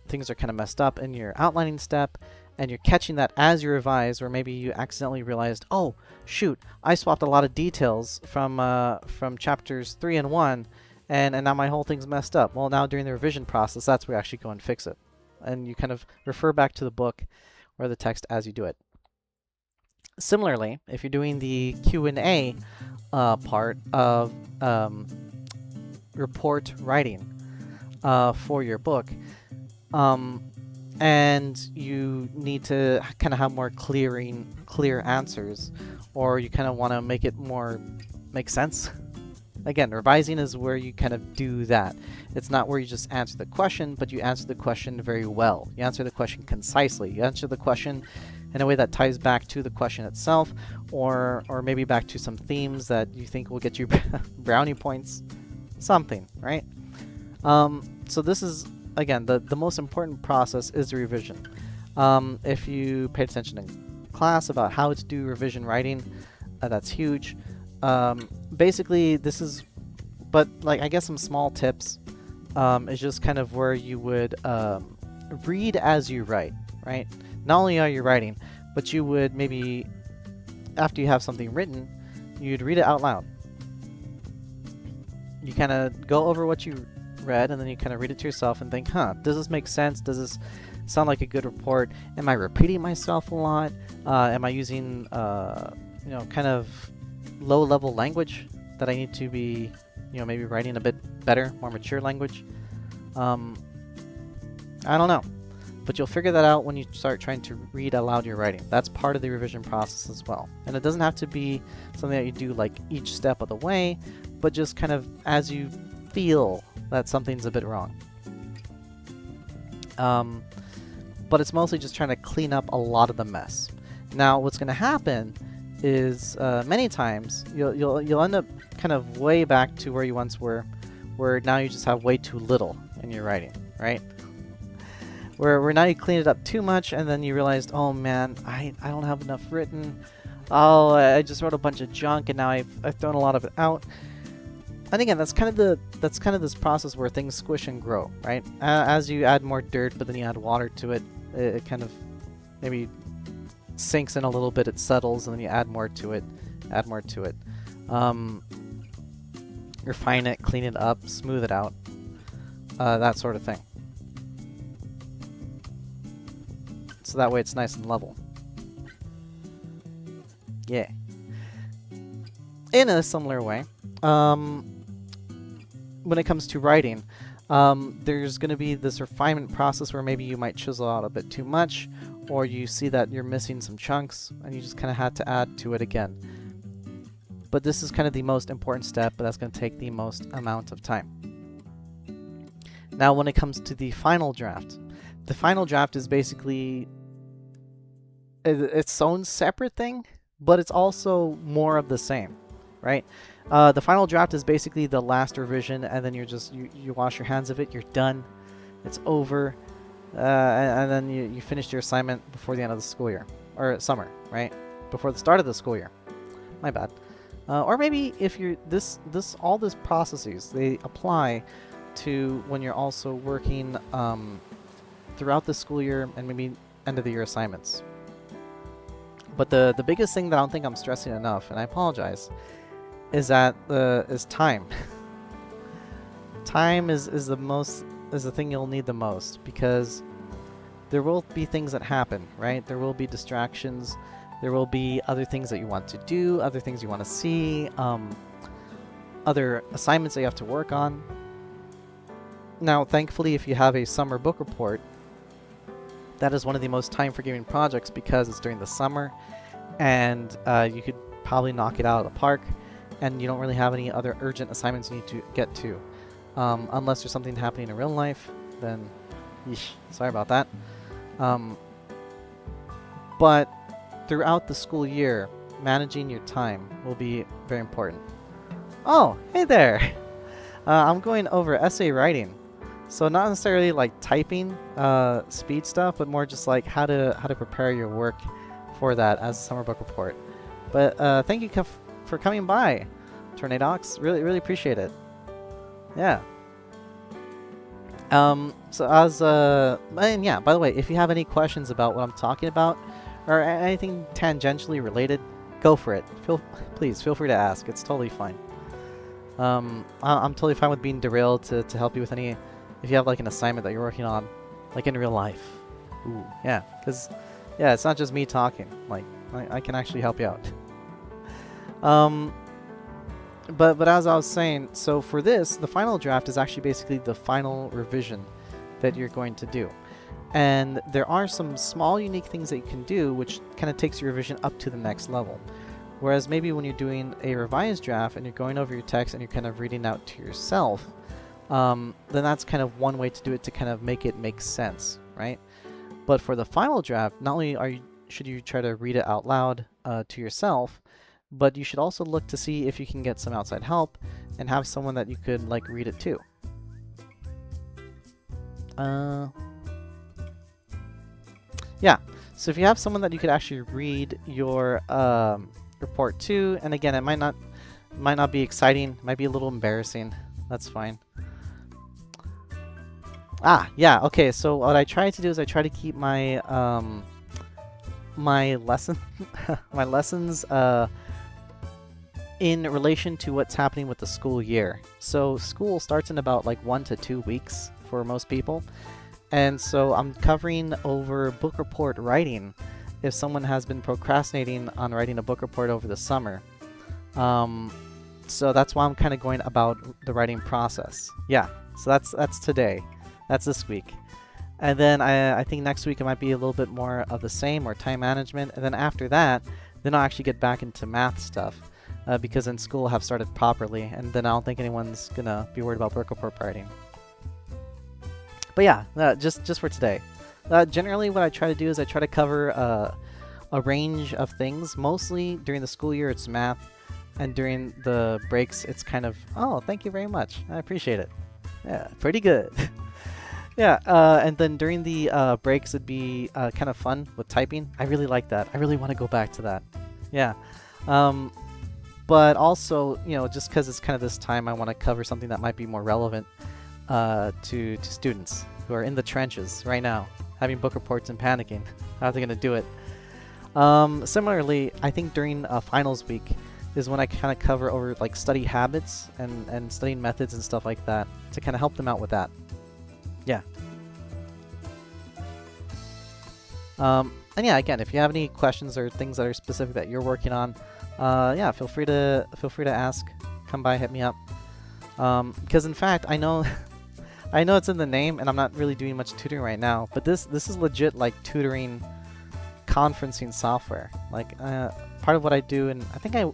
things are kind of messed up in your outlining step, and you're catching that as you revise, or maybe you accidentally realized, oh, shoot, I swapped a lot of details from chapters 3 and 1, and now my whole thing's messed up. Well, now during the revision process, that's where you actually go and fix it. And you kind of refer back to the book or the text as you do it. Similarly, if you're doing the Q&A part of report writing for your book, and you need to kind of have more clear answers, or you kind of want to make it more make sense. Again, revising is where you kind of do that. It's not where you just answer the question, but you answer the question very well. You answer the question concisely. You answer the question in a way that ties back to the question itself, or maybe back to some themes that you think will get you brownie points. Something, right? So this is, again, the most important process is the revision. If you paid attention in class about how to do revision writing, that's huge. Basically, this is, but like I guess some small tips is just kind of where you would read as you write, right? Not only are you writing, but you would maybe, after you have something written, you'd read it out loud. You kind of go over what you read, and then you kind of read it to yourself and think, huh, does this make sense? Does this sound like a good report? Am I repeating myself a lot? Am I using, you know, kind of low-level language that I need to be, you know, maybe writing a bit better, more mature language? I don't know. But you'll figure that out when you start trying to read aloud your writing. That's part of the revision process as well. And it doesn't have to be something that you do like each step of the way, but just kind of as you feel that something's a bit wrong. But it's mostly just trying to clean up a lot of the mess. Now, what's going to happen is many times you'll end up kind of way back to where you once were, where now you just have way too little in your writing, right? Where now you clean it up too much, and then you realized, oh man, I don't have enough written. Oh, I just wrote a bunch of junk, and now I've thrown a lot of it out. And again, that's kind of this process where things squish and grow, right? As you add more dirt, but then you add water to it, it kind of maybe sinks in a little bit, it settles, and then you add more to it, refine it, clean it up, smooth it out, that sort of thing. So that way it's nice and level. Yeah. In a similar way, when it comes to writing, there's going to be this refinement process where maybe you might chisel out a bit too much, or you see that you're missing some chunks, and you just kind of had to add to it again. But this is kind of the most important step, but that's going to take the most amount of time. Now, when it comes to the final draft is basically its own separate thing, but it's also more of the same, right? The final draft is basically the last revision, and then you wash your hands of it, you're done, it's over, and then you finished your assignment before the end of the school year, or summer, right? Before the start of the school year. My bad. Or maybe if you're all these processes, they apply to when you're also working throughout the school year and maybe end of the year assignments. But the biggest thing that I don't think I'm stressing enough, and I apologize, is that is time. Time is the thing you'll need the most, because there will be things that happen, right? There will be distractions. There will be other things that you want to do, other things you want to see, other assignments that you have to work on. Now, thankfully, if you have a summer book report, that is one of the most time-forgiving projects because it's during the summer, and you could probably knock it out of the park, and you don't really have any other urgent assignments you need to get to. Unless there's something happening in real life, then yeesh, sorry about that. But throughout the school year, managing your time will be very important. Oh, hey there! I'm going over essay writing. So not necessarily like typing speed stuff, but more just like how to prepare your work for that as a summer book report. But thank you for coming by, Tornadox. Really appreciate it. Yeah. So as and yeah, by the way, if you have any questions about what I'm talking about or anything tangentially related, go for it. Please feel free to ask. It's totally fine. I'm totally fine with being derailed to help you with any. If you have like an assignment that you're working on, like in real life. Ooh, yeah, because yeah, it's not just me talking. Like I can actually help you out. But as I was saying, so for this, the final draft is actually basically the final revision that you're going to do. And there are some small unique things that you can do which kind of takes your revision up to the next level. Whereas maybe when you're doing a revised draft and you're going over your text and you're kind of reading out to yourself, then that's kind of one way to do it to kind of make it make sense, right? But for the final draft, not only should you try to read it out loud to yourself, but you should also look to see if you can get some outside help and have someone that you could like read it to. Yeah, so if you have someone that you could actually read your report to, and again, it might not might not be exciting, might be a little embarrassing. That's fine. Ah, yeah, okay, so what I try to do is I try to keep my my lesson my lessons in relation to what's happening with the school year. So school starts in about like 1 to 2 weeks for most people. And so I'm covering over book report writing if someone has been procrastinating on writing a book report over the summer. So that's why I'm kind of going about the writing process. Yeah, so that's today. That's this week. And then I think next week it might be a little bit more of the same, or time management. And then after that, then I'll actually get back into math stuff because in school have started properly. And then I don't think anyone's going to be worried about book report writing. But yeah, just for today. Generally what I try to do is I try to cover a range of things. Mostly during the school year it's math. And during the breaks it's kind of, oh, thank you very much. I appreciate it. Yeah, pretty good. Yeah, and then during the breaks it'd be kind of fun with typing. I really like that. I really want to go back to that. Yeah. But also, you know, just because it's kind of this time, I want to cover something that might be more relevant to students who are in the trenches right now, having book reports and panicking. How are they going to do it? Similarly, I think during finals week is when I kind of cover over like study habits and studying methods and stuff like that to kind of help them out with that. Yeah. And yeah, again, if you have any questions or things that are specific that you're working on, yeah, feel free to ask. Come by, hit me up. Because in fact, I know I know it's in the name, and I'm not really doing much tutoring right now, but this is legit like tutoring conferencing software. Like part of what I do, and I think I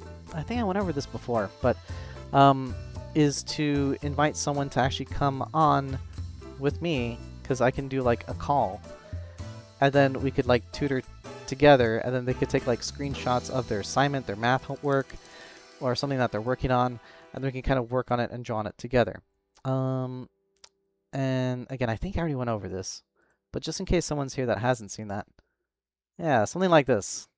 went over this before, but is to invite someone to actually come on with me, because I can do like a call, and then we could like tutor together, and then they could take like screenshots of their assignment, their math work, or something that they're working on, and we can kind of work on it and draw on it together. And again, I think I already went over this, but just in case someone's here that hasn't seen that, yeah, something like this.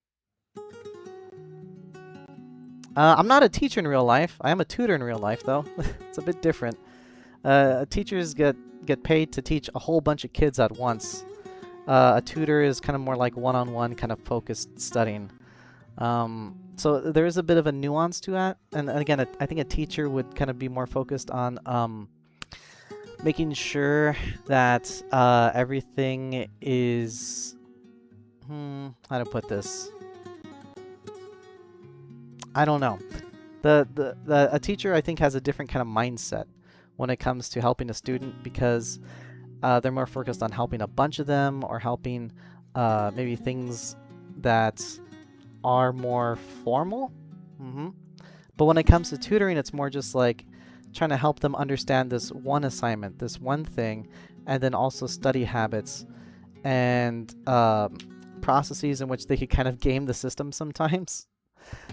I'm not a teacher in real life. I am a tutor in real life, though. It's a bit different. Teachers get paid to teach a whole bunch of kids at once. A tutor is kind of more like one-on-one kind of focused studying. So there is a bit of a nuance to that. And again, I think a teacher would kind of be more focused on making sure that everything is... how to put this? I don't know. A teacher, I think, has a different kind of mindset when it comes to helping a student, because they're more focused on helping a bunch of them, or helping maybe things that are more formal. But when it comes to tutoring, it's more just like trying to help them understand this one assignment, this one thing, and then also study habits and processes in which they could kind of game the system sometimes.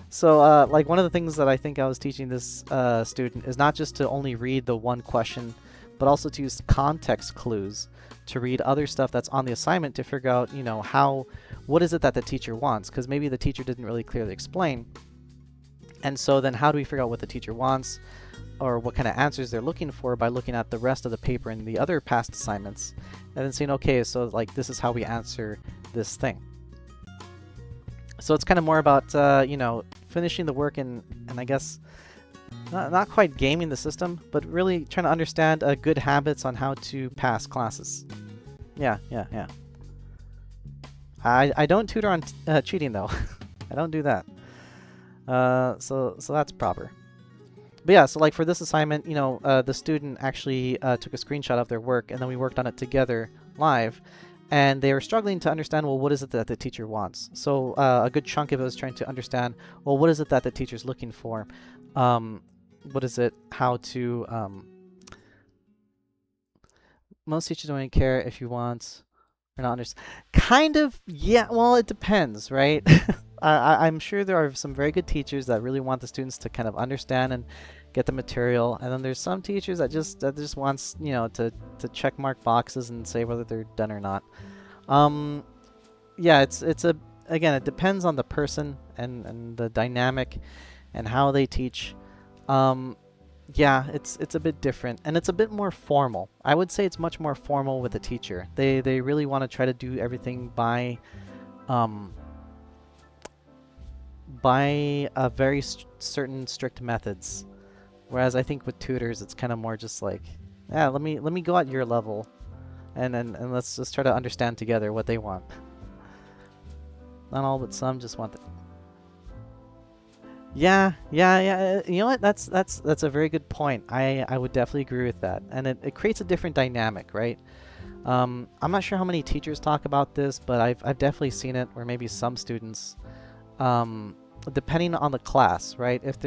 So like one of the things that I think I was teaching this student is not just to only read the one question, but also to use context clues to read other stuff that's on the assignment to figure out, you know, what is it that the teacher wants? Because maybe the teacher didn't really clearly explain. And so then how do we figure out what the teacher wants, or what kind of answers they're looking for, by looking at the rest of the paper and the other past assignments, and then saying, okay, so like this is how we answer this thing. So it's kind of more about, you know, finishing the work and I guess not quite gaming the system, but really trying to understand good habits on how to pass classes. Yeah. I don't tutor on cheating, though. I don't do that. So that's proper. But yeah, so like for this assignment, you know, the student actually took a screenshot of their work, and then we worked on it together live. And they were struggling to understand, well, what is it that the teacher wants? So a good chunk of it was trying to understand, well, what is it that the teacher's looking for? What is it? How to... most teachers don't even care if you want or not understand. Kind of, yeah, well, it depends, right? I'm sure there are some very good teachers that really want the students to kind of understand and get the material, and then there's some teachers that just wants, you know, to check mark boxes and say whether they're done or not. Yeah, again, it depends on the person and the dynamic and how they teach. Yeah, it's a bit different, and it's a bit more formal. I would say it's much more formal with the teacher. They really want to try to do everything um, by a very certain strict methods. Whereas I think with tutors, it's kind of more just like, yeah, let me go at your level, and let's just try to understand together what they want. Not all, but some just want. Yeah, yeah, yeah. You know what? That's a very good point. I would definitely agree with that, and it creates a different dynamic, right? I'm not sure how many teachers talk about this, but I've definitely seen it where maybe some students, um, depending on the class, right? If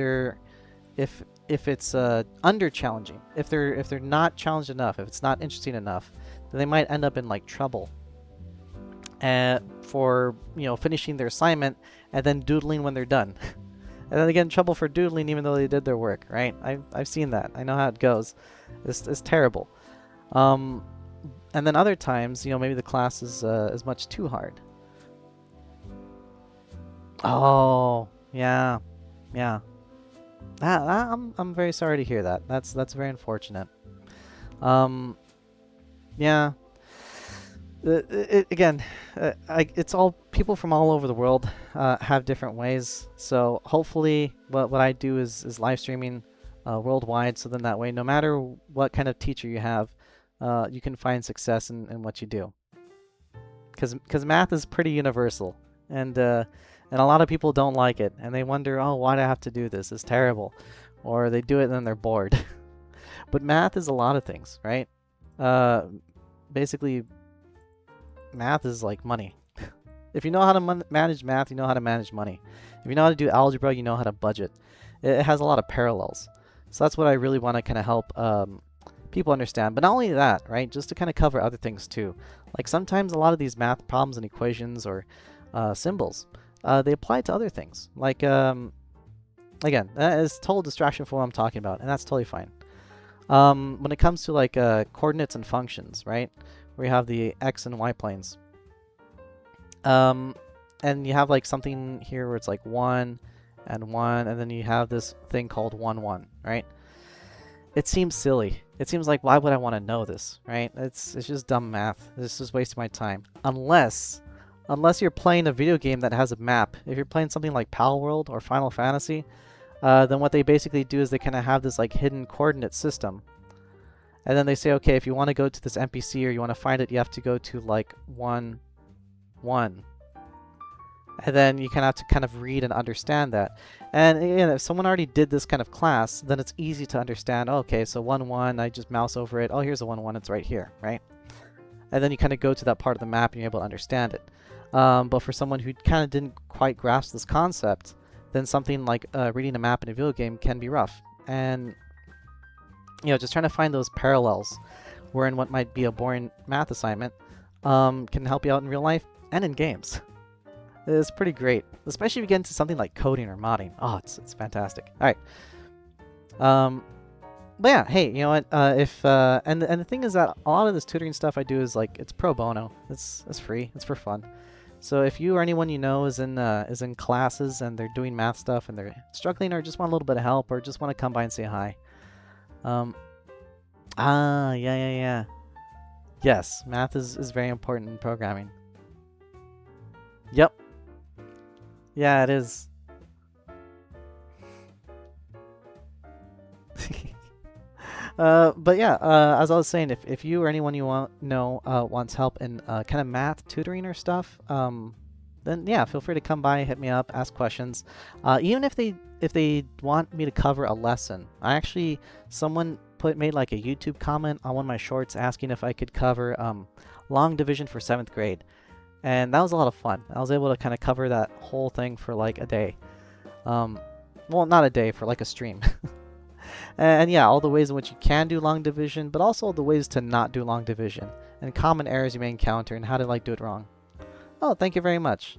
it's under challenging, if they're not challenged enough, if it's not interesting enough, then they might end up in like trouble for finishing their assignment and then doodling when they're done. And then they get in trouble for doodling even though they did their work, right? I've seen that. I know how it goes. It's terrible. Um, and then other times, maybe the class is much too hard. Oh, yeah, yeah. I'm very sorry to hear that. That's very unfortunate. Um, yeah. Again, it's all people from all over the world have different ways. So hopefully, what I do is live streaming worldwide. So then that way, no matter what kind of teacher you have, you can find success in what you do. Because math is pretty universal, and a lot of people don't like it, and they wonder, oh, why do I have to do this? It's terrible, or they do it and then they're bored. But math is a lot of things, right? Uh, Basically, math is like money. If you know how to manage math, you know how to manage money. If you know how to do algebra, you know how to budget. It has a lot of parallels. So that's what I really want to kind of help people understand. But not only that, right? Just to kind of cover other things too. Like sometimes a lot of these math problems and equations or symbols, they apply to other things. Like, again, that is total distraction from what I'm talking about, and that's totally fine. When it comes to like coordinates and functions, right? Where you have the x and y planes. And you have like something here where it's like 1 and 1, and then you have this thing called 1, 1, right? It seems silly. It seems like, why would I want to know this, right? It's just dumb math. It's just wasting my time. Unless you're playing a video game that has a map. If you're playing something like Pal World or Final Fantasy, then what they basically do is they kind of have this like hidden coordinate system. And then they say, okay, if you want to go to this NPC or you want to find it, you have to go to like 1, 1. And then you kind of have to kind of read and understand that. And again, if someone already did this kind of class, then it's easy to understand, oh, okay, so 1, 1, I just mouse over it. Oh, here's a 1, 1, it's right here, right? And then you kind of go to that part of the map and you're able to understand it. But for someone who kind of didn't quite grasp this concept, then something like reading a map in a video game can be rough. And, just trying to find those parallels wherein what might be a boring math assignment can help you out in real life and in games. It's pretty great, especially if you get into something like coding or modding. Oh, it's fantastic. All right. But yeah, hey, you know what? And the thing is that a lot of this tutoring stuff I do is like it's pro bono. It's free. It's for fun. So if you or anyone you know is in classes and they're doing math stuff and they're struggling or just want a little bit of help or just want to come by and say hi. Yeah. Yes, math is very important in programming. Yep. Yeah, it is. But yeah, as I was saying, if you or anyone you wants help in kind of math tutoring or stuff, then yeah, feel free to come by, hit me up, ask questions. Even if they want me to cover a lesson, someone made like a YouTube comment on one of my shorts asking if I could cover long division for 7th grade. And that was a lot of fun. I was able to kind of cover that whole thing for like a day. Well, not a day, for like a stream. And yeah, all the ways in which you can do long division, but also the ways to not do long division, and common errors you may encounter, and how to like do it wrong. Oh, thank you very much.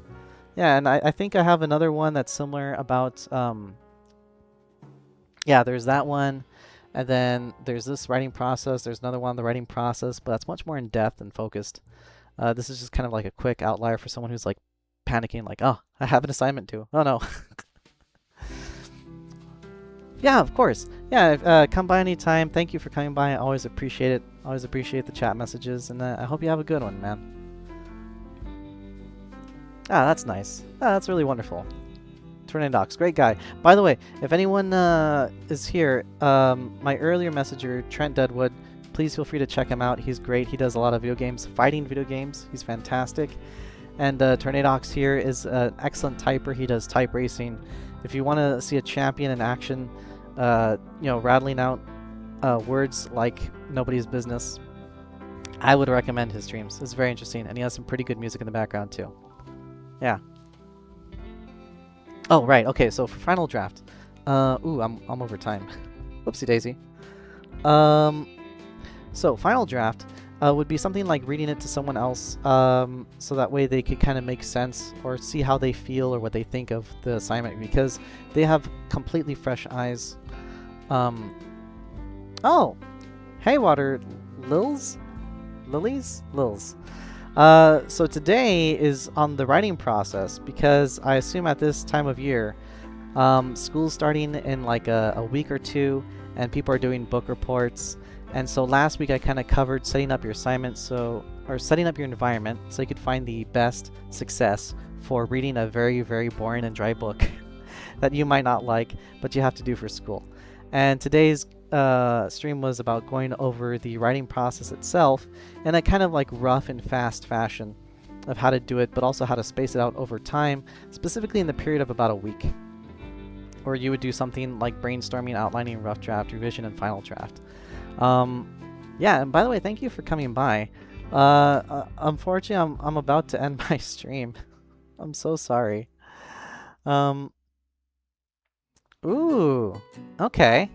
Yeah, and I think I have another one that's similar about, yeah, there's that one, and then there's this writing process, there's another one on the writing process, but that's much more in-depth and focused. This is just kind of like a quick outlier for someone who's like panicking, like, oh, I have an assignment due. Oh no. Yeah, of course. Yeah, come by anytime. Thank you for coming by. I always appreciate it. Always appreciate the chat messages, and I hope you have a good one, man. Ah, that's nice. Ah, that's really wonderful. Tornadox, great guy. By the way, if anyone is here, my earlier messenger, Trent Deadwood, please feel free to check him out. He's great. He does a lot of video games, fighting video games. He's fantastic. And Tornadox here is an excellent typer. He does type racing. If you want to see a champion in action, rattling out words like nobody's business, I would recommend his streams. It's very interesting, and he has some pretty good music in the background too. Yeah. Oh, right. Okay, so for final draft. Ooh, I'm over time. Whoopsie daisy. So final draft would be something like reading it to someone else, so that way they could kind of make sense or see how they feel or what they think of the assignment, because they have completely fresh eyes. Oh, hey, water lilies. So today is on the writing process, because I assume at this time of year, school's starting in like a week or two, and people are doing book reports. And so last week I kind of covered setting up your assignments, or setting up your environment so you could find the best success for reading a very, very boring and dry book that you might not like, but you have to do for school. And today's stream was about going over the writing process itself in a kind of like rough and fast fashion of how to do it, but also how to space it out over time, specifically in the period of about a week. Or you would do something like brainstorming, outlining, rough draft, revision, and final draft. Yeah, and by the way, thank you for coming by. Unfortunately, I'm about to end my stream. I'm so sorry. Ooh, okay.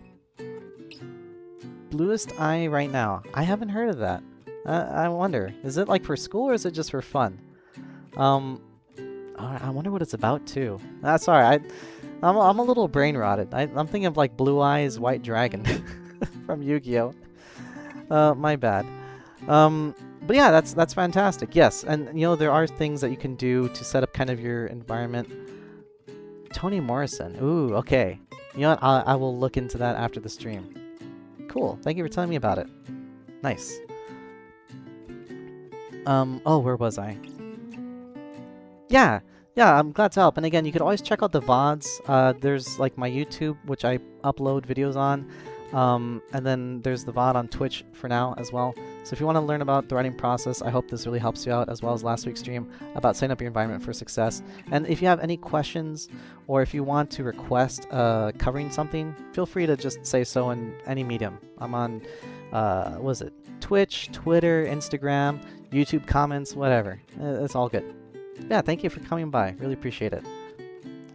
Bluest eye right now. I haven't heard of that. I wonder, is it like for school or is it just for fun? I wonder what it's about too. Sorry, I'm a little brain rotted. I'm thinking of like Blue Eyes White Dragon from Yu-Gi-Oh. My bad. But yeah, that's fantastic. Yes, and there are things that you can do to set up kind of your environment. Toni Morrison. Ooh, okay. You know what? I will look into that after the stream. Cool. Thank you for telling me about it. Nice. Oh, where was I? Yeah, I'm glad to help. And again, you could always check out the VODs. There's like my YouTube, which I upload videos on. And then there's the VOD on Twitch for now as well. So if you want to learn about the writing process, I hope this really helps you out, as well as last week's stream about setting up your environment for success. And if you have any questions, or if you want to request covering something, feel free to just say so in any medium. I'm on, what is it? Twitch, Twitter, Instagram, YouTube comments, whatever. It's all good. Yeah, thank you for coming by. Really appreciate it.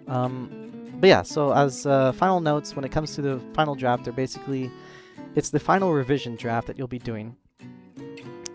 But yeah, so as final notes, when it comes to the final draft, it's the final revision draft that you'll be doing.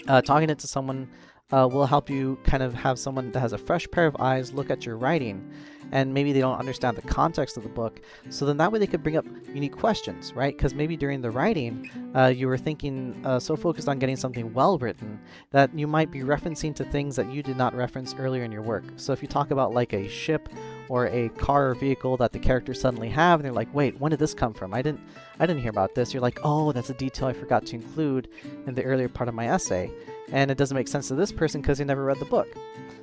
Talking it to someone will help you kind of have someone that has a fresh pair of eyes look at your writing, and maybe they don't understand the context of the book, so then that way they could bring up unique questions, right? Because maybe during the writing, you were thinking so focused on getting something well written that you might be referencing to things that you did not reference earlier in your work. So if you talk about like a ship or a car or vehicle that the characters suddenly have, and they're like, wait, when did this come from? I didn't hear about this. You're like, oh, that's a detail I forgot to include in the earlier part of my essay, and it doesn't make sense to this person because they never read the book.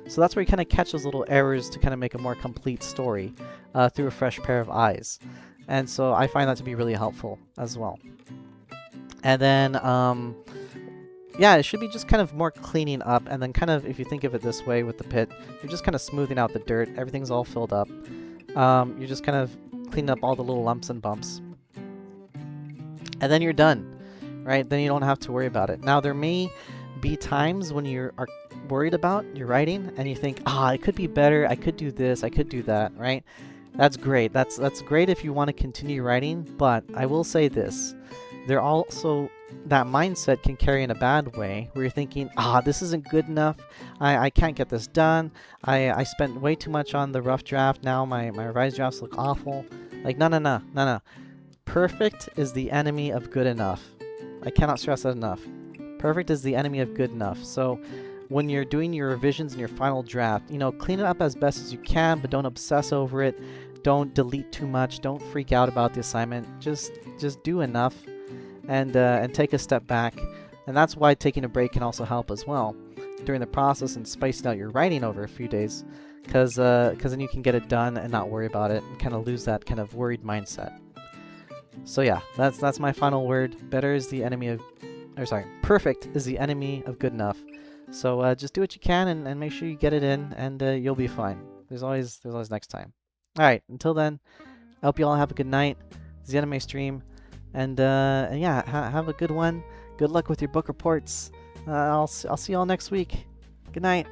So that's where you kind of catch those little errors to kind of make a more complete story through a fresh pair of eyes. And so I find that to be really helpful as well. And then, yeah, it should be just kind of more cleaning up, and then kind of, if you think of it this way with the pit, you're just kind of smoothing out the dirt. Everything's all filled up. You're just kind of cleaning up all the little lumps and bumps. And then you're done, right? Then you don't have to worry about it. Now, there may be times when you are worried about your writing, and you think, it could be better, I could do this, I could do that, right? That's great. That's great if you want to continue writing, but I will say this. There also, that mindset can carry in a bad way, where you're thinking, this isn't good enough, I can't get this done, I spent way too much on the rough draft, now my revised drafts look awful. Like, no. Perfect is the enemy of good enough. I cannot stress that enough. Perfect is the enemy of good enough. So when you're doing your revisions in your final draft, clean it up as best as you can, but don't obsess over it. Don't delete too much. Don't freak out about the assignment. Just do enough, and take a step back. And that's why taking a break can also help as well during the process and spicing out your writing over a few days, because then you can get it done and not worry about it and kind of lose that kind of worried mindset. So yeah, that's my final word. Perfect is the enemy of good enough. So just do what you can and make sure you get it in, and you'll be fine. There's always next time. All right, until then, I hope you all have a good night. This is the anime stream, and yeah, have a good one. Good luck with your book reports. I'll see you all next week. Good night.